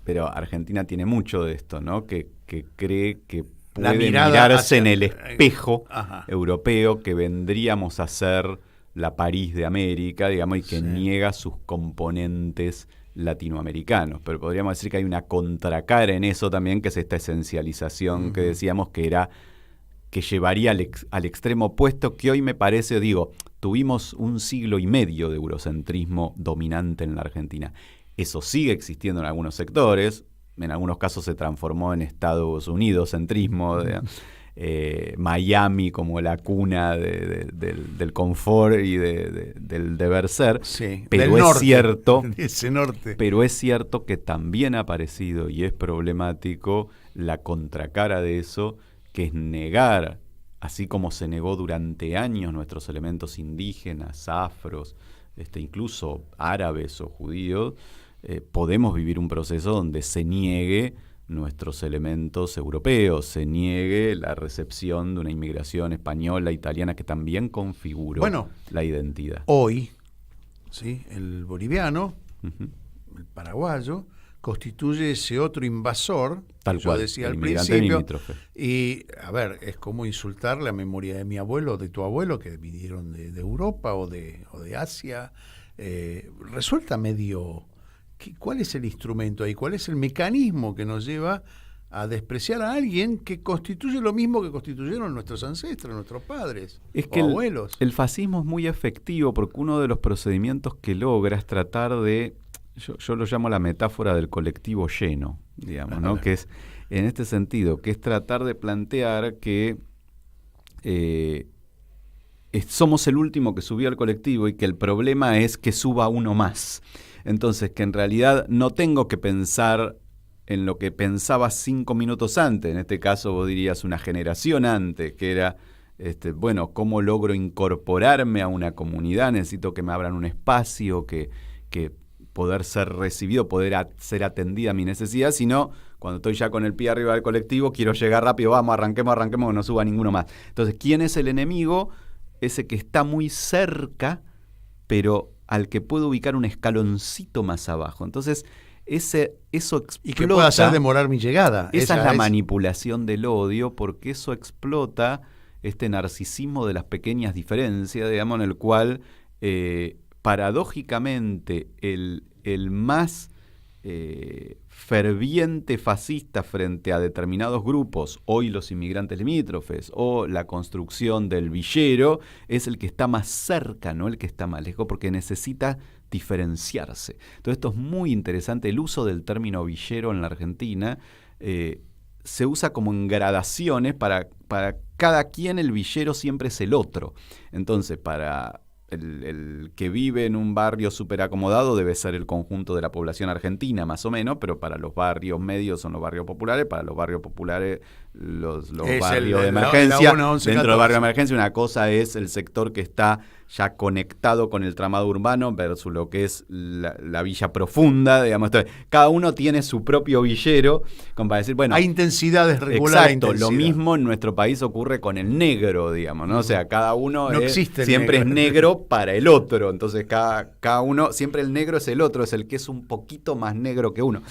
pero Argentina tiene mucho de esto, ¿no? Que cree que puede mirarse en el espejo europeo, que vendríamos a ser la París de América, digamos, y que niega sus componentes latinoamericanos. Pero podríamos decir que hay una contracara en eso también, que es esta esencialización que decíamos que era, que llevaría al extremo opuesto, que hoy me parece, digo, tuvimos un siglo y medio de eurocentrismo dominante en la Argentina. Eso sigue existiendo en algunos sectores, en algunos casos se transformó en Estados Unidos centrismo, Miami como la cuna del confort y del deber ser, pero es cierto, ese norte. Pero es cierto que también ha aparecido y es problemático la contracara de eso, que es negar, así como se negó durante años nuestros elementos indígenas, afros, incluso árabes o judíos. Podemos vivir un proceso donde se niegue nuestros elementos europeos, se niegue la recepción de una inmigración española, italiana, que también configuró la identidad. Hoy, ¿sí?, el boliviano, el paraguayo, constituye ese otro invasor, tal yo cual, decía el al inmigrante principio, limítrofe. Y, a ver, es como insultar la memoria de mi abuelo, de tu abuelo, que vinieron de Europa o de Asia. Resulta medio... ¿Cuál es el instrumento ahí? ¿Cuál es el mecanismo que nos lleva a despreciar a alguien que constituye lo mismo que constituyeron nuestros ancestros, nuestros padres o abuelos? El fascismo es muy efectivo porque uno de los procedimientos que logra es tratar de, yo lo llamo la metáfora del colectivo lleno, digamos, ¿no? Que es, en este sentido, que es tratar de plantear que somos el último que subió al colectivo y que el problema es que suba uno más. Entonces, que en realidad no tengo que pensar en lo que pensabas 5 minutos antes. En este caso vos dirías una generación antes, que era, bueno, ¿cómo logro incorporarme a una comunidad? Necesito que me abran un espacio, que poder ser recibido, poder ser atendida a mi necesidad, sino cuando estoy ya con el pie arriba del colectivo, quiero llegar rápido, vamos, arranquemos, que no suba ninguno más. Entonces, ¿quién es el enemigo? Ese que está muy cerca, pero al que puedo ubicar un escaloncito más abajo. Entonces, eso explota. Y que pueda hacer demorar mi llegada. Esa es la manipulación del odio, porque eso explota este narcisismo de las pequeñas diferencias, digamos, en el cual paradójicamente el más ferviente fascista frente a determinados grupos, hoy los inmigrantes limítrofes o la construcción del villero, es el que está más cerca, no el que está más lejos, porque necesita diferenciarse. Entonces esto es muy interesante, el uso del término villero en la Argentina se usa como en gradaciones, para cada quien el villero siempre es el otro. Entonces para el que vive en un barrio súper acomodado debe ser el conjunto de la población argentina, más o menos, pero para los barrios medios son los barrios populares, para los barrios populares los barrios de emergencia. Dentro del barrio de emergencia una cosa es el sector que está ya conectado con el tramado urbano versus lo que es la villa profunda, digamos. Entonces, cada uno tiene su propio villero, como para decir, bueno... Hay intensidades reguladas. Exacto, lo mismo en nuestro país ocurre con el negro, digamos, ¿no? O sea, cada uno siempre es negro para el otro, entonces cada uno, siempre el negro es el otro, es el que es un poquito más negro que uno.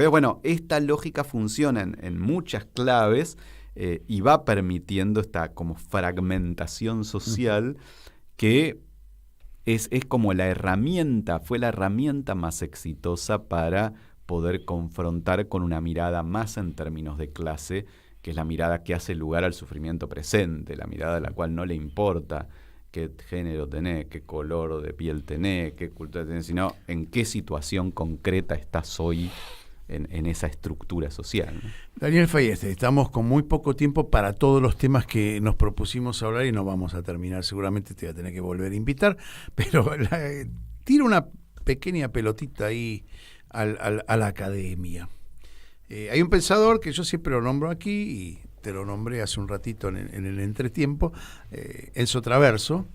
Bueno, esta lógica funciona en muchas claves y va permitiendo esta como fragmentación social que es como la herramienta, fue la herramienta más exitosa para poder confrontar con una mirada más en términos de clase, que es la mirada que hace lugar al sufrimiento presente, la mirada de la cual no le importa qué género tenés, qué color de piel tenés, qué cultura tenés, sino en qué situación concreta estás hoy en esa estructura social, ¿no? Daniel Fayeste, estamos con muy poco tiempo para todos los temas que nos propusimos hablar y no vamos a terminar. Seguramente te voy a tener que volver a invitar, pero tira una pequeña pelotita ahí a la academia. Hay un pensador que yo siempre lo nombro aquí y te lo nombré hace un ratito en el entretiempo, Enzo Traverso,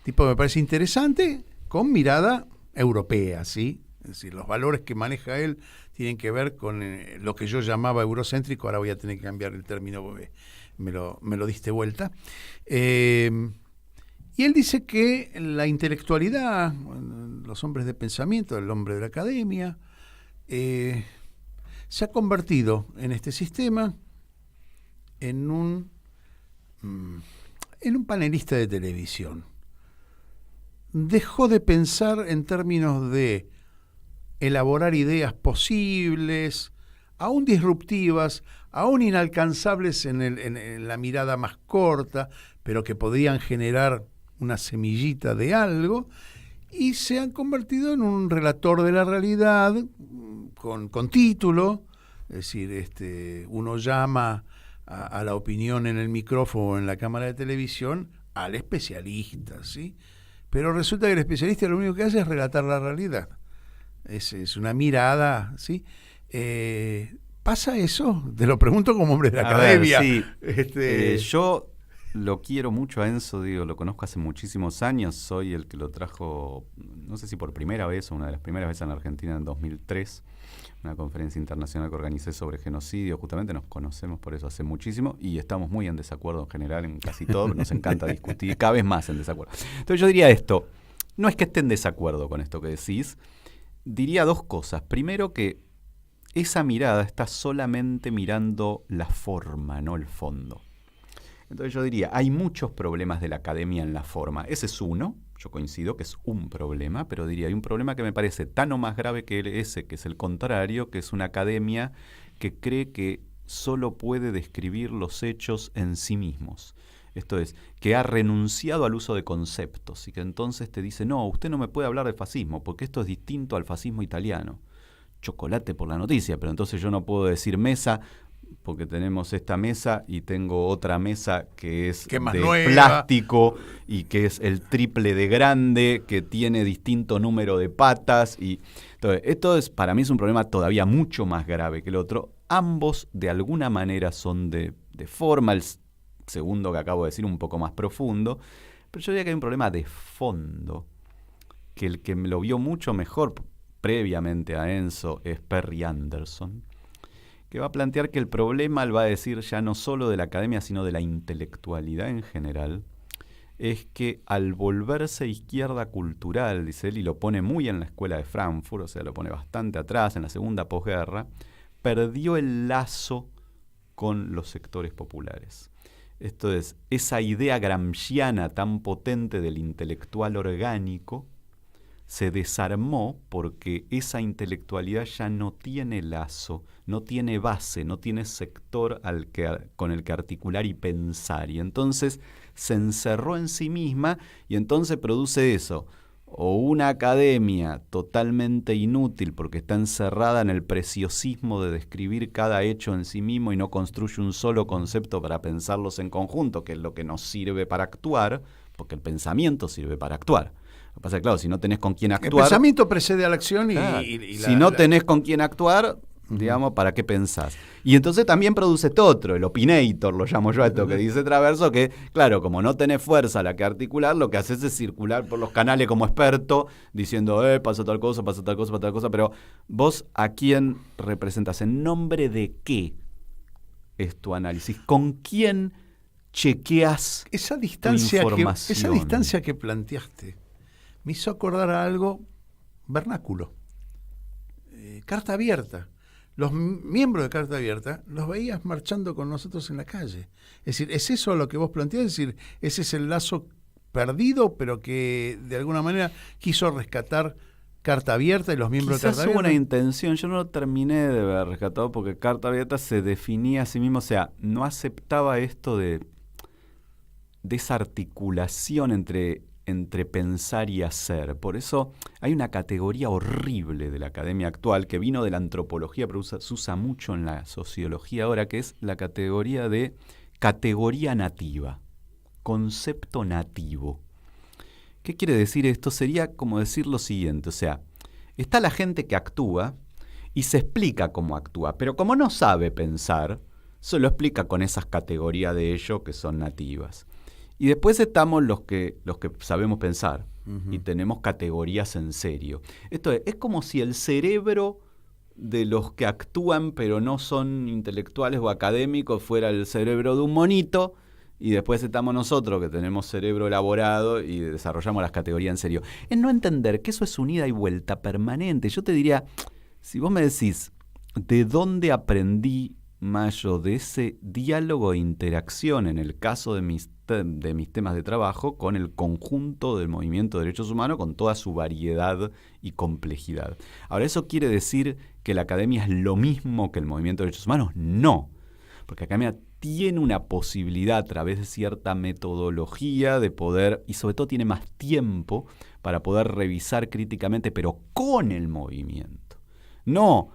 tipo me parece interesante, con mirada europea, ¿sí? Es decir, los valores que maneja él tienen que ver con lo que yo llamaba eurocéntrico, ahora voy a tener que cambiar el término porque me lo diste vuelta. Y él dice que la intelectualidad, los hombres de pensamiento, el hombre de la academia, se ha convertido en este sistema en un panelista de televisión. Dejó de pensar en términos de elaborar ideas posibles, aún disruptivas, aún inalcanzables en la mirada más corta, pero que podrían generar una semillita de algo, y se han convertido en un relator de la realidad con título, es decir, uno llama a la opinión en el micrófono o en la cámara de televisión al especialista, ¿sí? Pero resulta que el especialista lo único que hace es relatar la realidad. Es una mirada, ¿sí? ¿Pasa eso? Te lo pregunto como hombre de la academia. Ver, sí. Yo lo quiero mucho a Enzo, lo conozco hace muchísimos años, soy el que lo trajo, no sé si por primera vez o una de las primeras veces en la Argentina en 2003, una conferencia internacional que organicé sobre genocidio. Justamente nos conocemos por eso hace muchísimo y estamos muy en desacuerdo en general en casi todo, nos encanta discutir, cada vez más en desacuerdo. Entonces yo diría esto, no es que esté en desacuerdo con esto que decís, diría dos cosas. Primero, que esa mirada está solamente mirando la forma, no el fondo. Entonces yo diría, hay muchos problemas de la academia en la forma. Ese es uno, yo coincido que es un problema, pero diría, hay un problema que me parece tan o más grave que ese, que es el contrario, que es una academia que cree que solo puede describir los hechos en sí mismos. Esto es, que ha renunciado al uso de conceptos y que entonces te dice, no, usted no me puede hablar de fascismo porque esto es distinto al fascismo italiano. Chocolate por la noticia, pero entonces yo no puedo decir mesa, porque tenemos esta mesa y tengo otra mesa que es ¿Qué más de nueva? plástico y que es el triple de grande, que tiene distinto número de patas. Y entonces, esto para mí es un problema todavía mucho más grave que el otro. Ambos de alguna manera son de forma, el segundo que acabo de decir un poco más profundo, pero yo diría que hay un problema de fondo, que el que me lo vio mucho mejor previamente a Enzo es Perry Anderson, que va a plantear que el problema, él va a decir ya no solo de la academia, sino de la intelectualidad en general, es que al volverse izquierda cultural, dice él, y lo pone muy en la escuela de Frankfurt, o sea, lo pone bastante atrás, en la segunda posguerra, perdió el lazo con los sectores populares. Esto es, esa idea gramsciana tan potente del intelectual orgánico se desarmó porque esa intelectualidad ya no tiene lazo, no tiene base, no tiene sector con el que articular y pensar. Y entonces se encerró en sí misma y entonces produce eso. O una academia totalmente inútil porque está encerrada en el preciosismo de describir cada hecho en sí mismo y no construye un solo concepto para pensarlos en conjunto, que es lo que nos sirve para actuar, porque el pensamiento sirve para actuar. Lo que pasa es que, claro, si no tenés con quién actuar... El pensamiento precede a la acción y... Claro, si no tenés con quién actuar, digamos, ¿para qué pensás? Y entonces también produce esto otro, el opinator, lo llamo yo a esto que dice Traverso, que, claro, como no tenés fuerza a la que articular, lo que haces es circular por los canales como experto, diciendo, pasó tal cosa, pasó tal cosa, pasó tal cosa, pero vos, ¿a quién representás? ¿En nombre de qué es tu análisis? ¿Con quién chequeas esa tu distancia información? esa distancia que planteaste me hizo acordar a algo vernáculo. Carta Abierta. Los miembros de Carta Abierta los veías marchando con nosotros en la calle. Es decir, ¿es eso lo que vos planteás? Es decir, ese es el lazo perdido, pero que de alguna manera quiso rescatar Carta Abierta y los miembros Quizás de Carta Abierta. hubo una intención, yo no lo terminé de haber rescatado porque Carta Abierta se definía a sí mismo, o sea, no aceptaba esto de esa articulación entre pensar y hacer. Por eso hay una categoría horrible de la academia actual que vino de la antropología, pero se usa mucho en la sociología ahora, que es la categoría de categoría nativa, concepto nativo. ¿Qué quiere decir esto? Sería como decir lo siguiente, o sea, está la gente que actúa y se explica cómo actúa, pero como no sabe pensar, se lo explica con esas categorías de ello que son nativas. Y después estamos los que sabemos pensar y tenemos categorías en serio. Esto es como si el cerebro de los que actúan pero no son intelectuales o académicos fuera el cerebro de un monito y después estamos nosotros que tenemos cerebro elaborado y desarrollamos las categorías en serio. Es no entender que eso es un ida y vuelta permanente. Yo te diría, si vos me decís, ¿de dónde aprendí Mayo de ese diálogo e interacción en el caso de mis temas de trabajo con el conjunto del movimiento de derechos humanos con toda su variedad y complejidad? Ahora, ¿eso quiere decir que la academia es lo mismo que el movimiento de derechos humanos? No, porque la academia tiene una posibilidad a través de cierta metodología de poder, y sobre todo tiene más tiempo para poder revisar críticamente, pero con el movimiento, no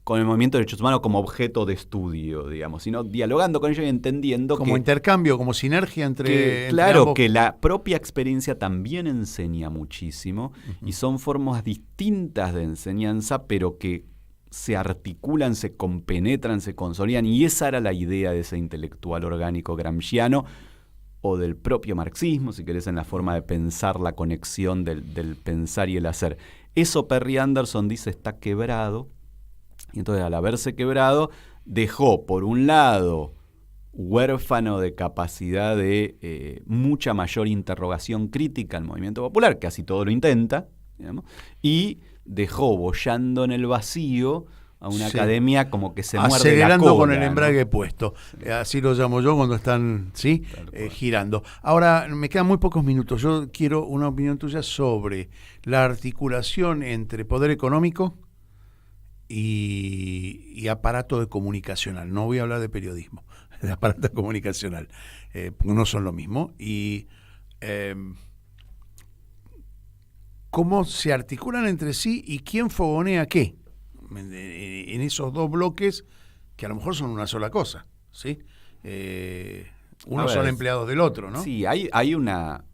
con el movimiento de derechos humanos como objeto de estudio, digamos, sino dialogando con ellos y entendiendo como intercambio, como sinergia entre claro, ambos. Que la propia experiencia también enseña muchísimo y son formas distintas de enseñanza, pero que se articulan, se compenetran, se consolidan, y esa era la idea de ese intelectual orgánico gramsciano o del propio marxismo, si querés, en la forma de pensar la conexión del pensar y el hacer. Eso Perry Anderson dice está quebrado. Y entonces, al haberse quebrado, dejó, por un lado, huérfano de capacidad de mucha mayor interrogación crítica al movimiento popular, casi todo lo intenta, digamos, y dejó boyando en el vacío a una academia como que se muerde la cola. Acelerando con el embrague, ¿no?, puesto. Sí. Así lo llamo yo cuando están girando. Ahora, me quedan muy pocos minutos. Yo quiero una opinión tuya sobre la articulación entre poder económico y aparato de comunicacional. No voy a hablar de periodismo, de aparato comunicacional, porque no son lo mismo. Y cómo se articulan entre sí y quién fogonea qué en esos dos bloques que a lo mejor son una sola cosa, ¿sí? Unos A ver, son empleados del otro, ¿no? Sí, hay una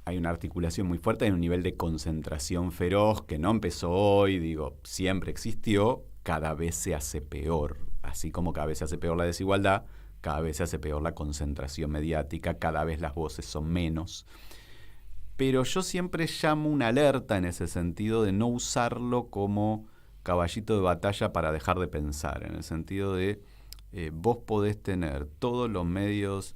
articulación muy fuerte, hay un nivel de concentración feroz que no empezó hoy, digo, siempre existió, cada vez se hace peor. Así como cada vez se hace peor la desigualdad, cada vez se hace peor la concentración mediática, cada vez las voces son menos. Pero yo siempre llamo una alerta en ese sentido de no usarlo como caballito de batalla para dejar de pensar, en el sentido de vos podés tener todos los medios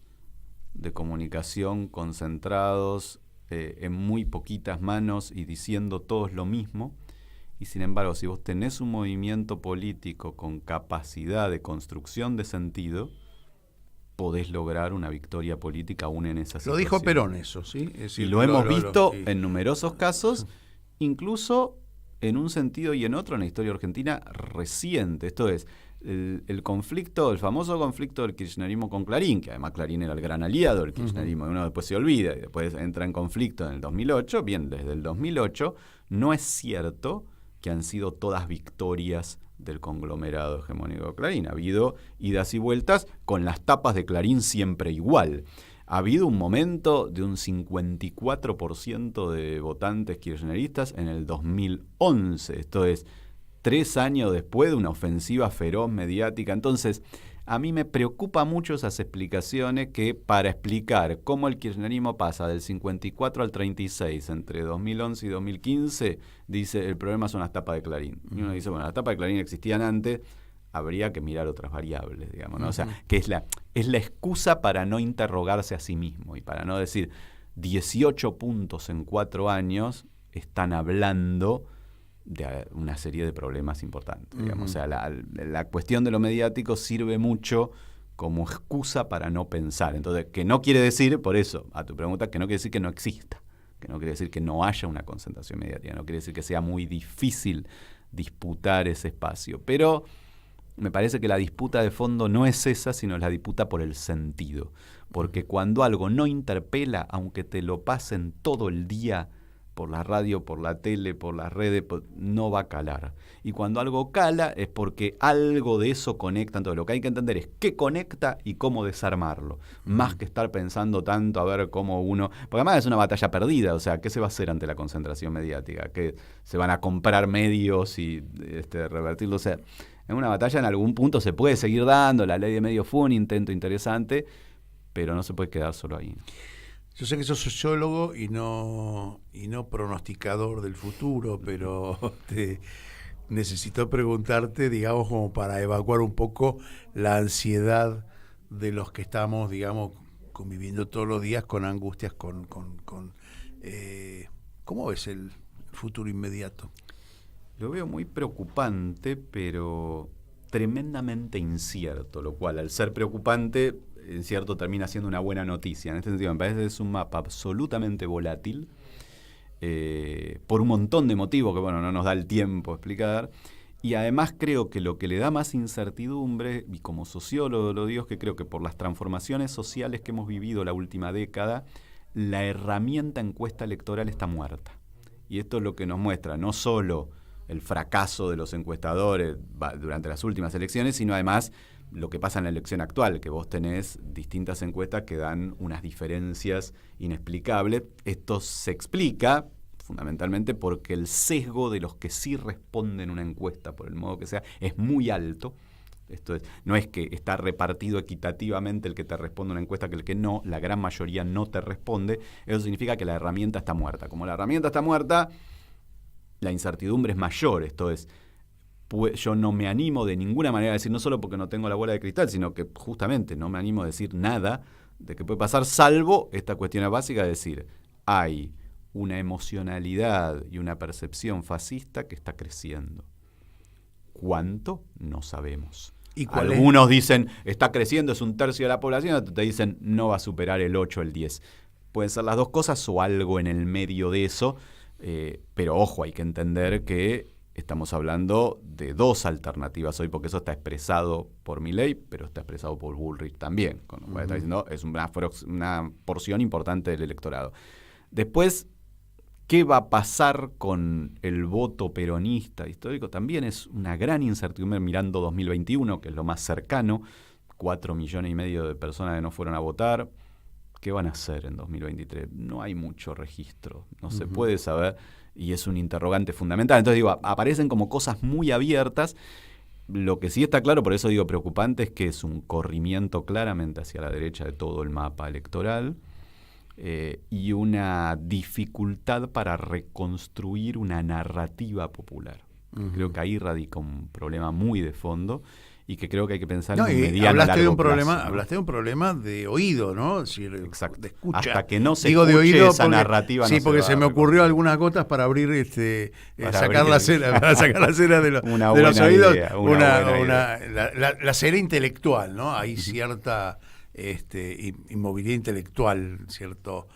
de comunicación concentrados en muy poquitas manos y diciendo todos lo mismo, y sin embargo, si vos tenés un movimiento político con capacidad de construcción de sentido, podés lograr una victoria política aún en esa situación. Lo dijo Perón eso, ¿sí? Es decir, y lo hemos visto sí. en numerosos casos, incluso en un sentido y en otro en la historia argentina reciente. Esto es, el conflicto, el famoso conflicto del kirchnerismo con Clarín, que además Clarín era el gran aliado del kirchnerismo, y uno después se olvida y después entra en conflicto en el 2008. Bien, desde el 2008 no es cierto que han sido todas victorias del conglomerado hegemónico de Clarín. Ha habido idas y vueltas con las tapas de Clarín siempre igual. Ha habido un momento de un 54% de votantes kirchneristas en el 2011. Esto es 3 años después de una ofensiva feroz mediática. Entonces, a mí me preocupa mucho esas explicaciones que para explicar cómo el kirchnerismo pasa del 54 al 36 entre 2011 y 2015, dice, el problema son las tapas de Clarín. Y uno dice, bueno, las tapas de Clarín existían antes, habría que mirar otras variables, digamos, ¿no? O sea, que es la excusa para no interrogarse a sí mismo y para no decir 18 puntos en 4 años están hablando de una serie de problemas importantes, digamos. O sea, la cuestión de lo mediático sirve mucho como excusa para no pensar. Entonces, que no quiere decir, por eso, a tu pregunta, que no quiere decir que no exista, que no quiere decir que no haya una concentración mediática, no quiere decir que sea muy difícil disputar ese espacio. Pero me parece que la disputa de fondo no es esa, sino la disputa por el sentido. Porque cuando algo no interpela, aunque te lo pasen todo el día por la radio, por la tele, por las redes, no va a calar. Y cuando algo cala es porque algo de eso conecta. Entonces lo que hay que entender es qué conecta y cómo desarmarlo. Más que estar pensando tanto a ver cómo uno... Porque además es una batalla perdida. O sea, ¿qué se va a hacer ante la concentración mediática? ¿Que se van a comprar medios y revertirlo? O sea, en una batalla en algún punto se puede seguir dando. La ley de medios fue un intento interesante, pero no se puede quedar solo ahí. Yo sé que sos sociólogo y no pronosticador del futuro, pero necesito preguntarte, digamos, como para evacuar un poco la ansiedad de los que estamos, digamos, conviviendo todos los días con angustias, ¿cómo ves el futuro inmediato? Lo veo muy preocupante, pero tremendamente incierto, lo cual, al ser preocupante, en cierto, termina siendo una buena noticia. En este sentido, me parece que es un mapa absolutamente volátil, por un montón de motivos que, bueno, no nos da el tiempo a explicar. Y además creo que lo que le da más incertidumbre, y como sociólogo lo digo, es que creo que por las transformaciones sociales que hemos vivido la última década, la herramienta encuesta electoral está muerta. Y esto es lo que nos muestra no solo el fracaso de los encuestadores durante las últimas elecciones, sino además lo que pasa en la elección actual, que vos tenés distintas encuestas que dan unas diferencias inexplicables. Esto se explica fundamentalmente porque el sesgo de los que sí responden una encuesta, por el modo que sea, es muy alto. Esto es, no es que está repartido equitativamente el que te responde una encuesta que el que no, la gran mayoría no te responde. Eso significa que la herramienta está muerta. Como la herramienta está muerta, la incertidumbre es mayor. Esto es, yo no me animo de ninguna manera a decir, no solo porque no tengo la bola de cristal, sino que justamente no me animo a decir nada de que puede pasar, salvo esta cuestión básica de decir, hay una emocionalidad y una percepción fascista que está creciendo. ¿Cuánto? No sabemos. ¿Y algunos dicen, está creciendo, es 1/3 de la población, otros te dicen, no va a superar el 8 o el 10. Pueden ser las dos cosas o algo en el medio de eso, pero ojo, hay que entender que estamos hablando de dos alternativas hoy, porque eso está expresado por Milei, pero está expresado por Bullrich también. Con lo cual está diciendo, es una porción importante del electorado. Después, ¿Qué va a pasar con el voto peronista histórico? También es una gran incertidumbre mirando 2021, que es lo más cercano. 4,5 millones de personas que no fueron a votar. ¿Qué van a hacer en 2023? No hay mucho registro, no se puede saber y es un interrogante fundamental. Entonces digo, aparecen como cosas muy abiertas. Lo que sí está claro, por eso digo preocupante, es que es un corrimiento claramente hacia la derecha de todo el mapa electoral y una dificultad para reconstruir una narrativa popular. Creo que ahí radica un problema muy de fondo y que creo que hay que pensar en un mediano hablaste largo plazo, ¿no? Hablaste de un problema de oído, ¿no? Es decir, exacto. De escucha. Hasta que no se Digo escuche de oído esa porque, narrativa. sí, no porque se me ocurrió algo. algunas gotas para abrir Para sacar abrir la cera, para sacar la cera de los oídos. Idea, la cera intelectual, ¿no? Hay cierta inmovilidad intelectual, cierto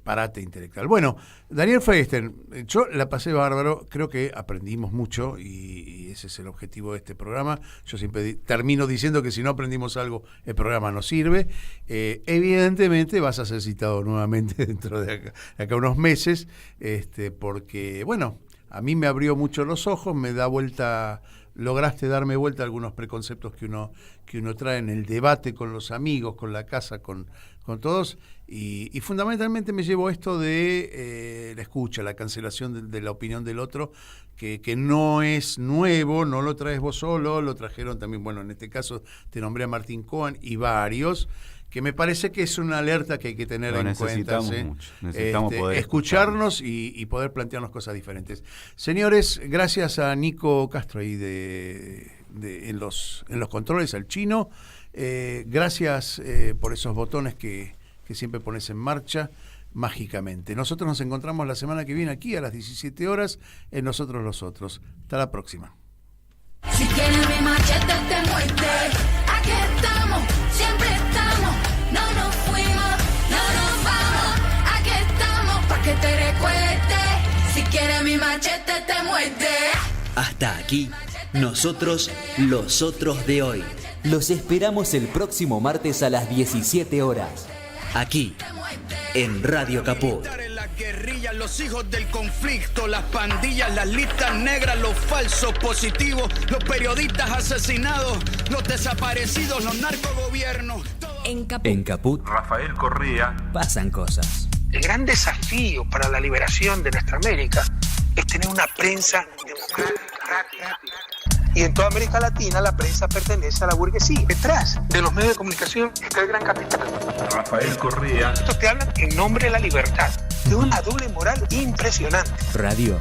parate intelectual. Bueno, Daniel Feinstein, yo la pasé bárbaro, creo que aprendimos mucho y ese es el objetivo de este programa. Yo siempre termino diciendo que si no aprendimos algo, el programa no sirve. Evidentemente vas a ser citado nuevamente dentro de acá unos meses, porque, bueno, a mí me abrió mucho los ojos, me da vuelta... Lograste darme vuelta a algunos preconceptos que uno trae en el debate con los amigos, con la casa, con todos, y fundamentalmente me llevo esto de la escucha, la cancelación de la opinión del otro, que no es nuevo, no lo traes vos solo, lo trajeron también, bueno, en este caso te nombré a Martín Cohen y varios, que me parece que es una alerta que hay que tener en cuenta. Necesitamos poder escucharnos y poder plantearnos cosas diferentes. Señores, gracias a Nico Castro ahí en los controles, al chino. Gracias por esos botones que siempre pones en marcha mágicamente. Nosotros nos encontramos la semana que viene aquí a las 17 horas en Nosotros los Otros. Hasta la próxima. Si tienes mi machete te muerte. Aquí estamos, siempre estamos. No nos fuimos, no nos vamos. Aquí estamos pa' que te recuerde. Si quieres mi machete te muerte. Hasta aquí, Nosotros los Otros de hoy. Los esperamos el próximo martes a las 17 horas. Aquí, en Radio Caput. Las guerrillas, los hijos del conflicto, las pandillas, las listas negras, los falsos positivos, los periodistas asesinados, los desaparecidos, los narcogobiernos. En Caput, Rafael Correa, pasan cosas. El gran desafío para la liberación de nuestra América es tener una prensa democrática. Y en toda América Latina la prensa pertenece a la burguesía. Detrás de los medios de comunicación está el gran capital. Rafael Correa. Estos te hablan en nombre de la libertad, de una doble moral impresionante. Radio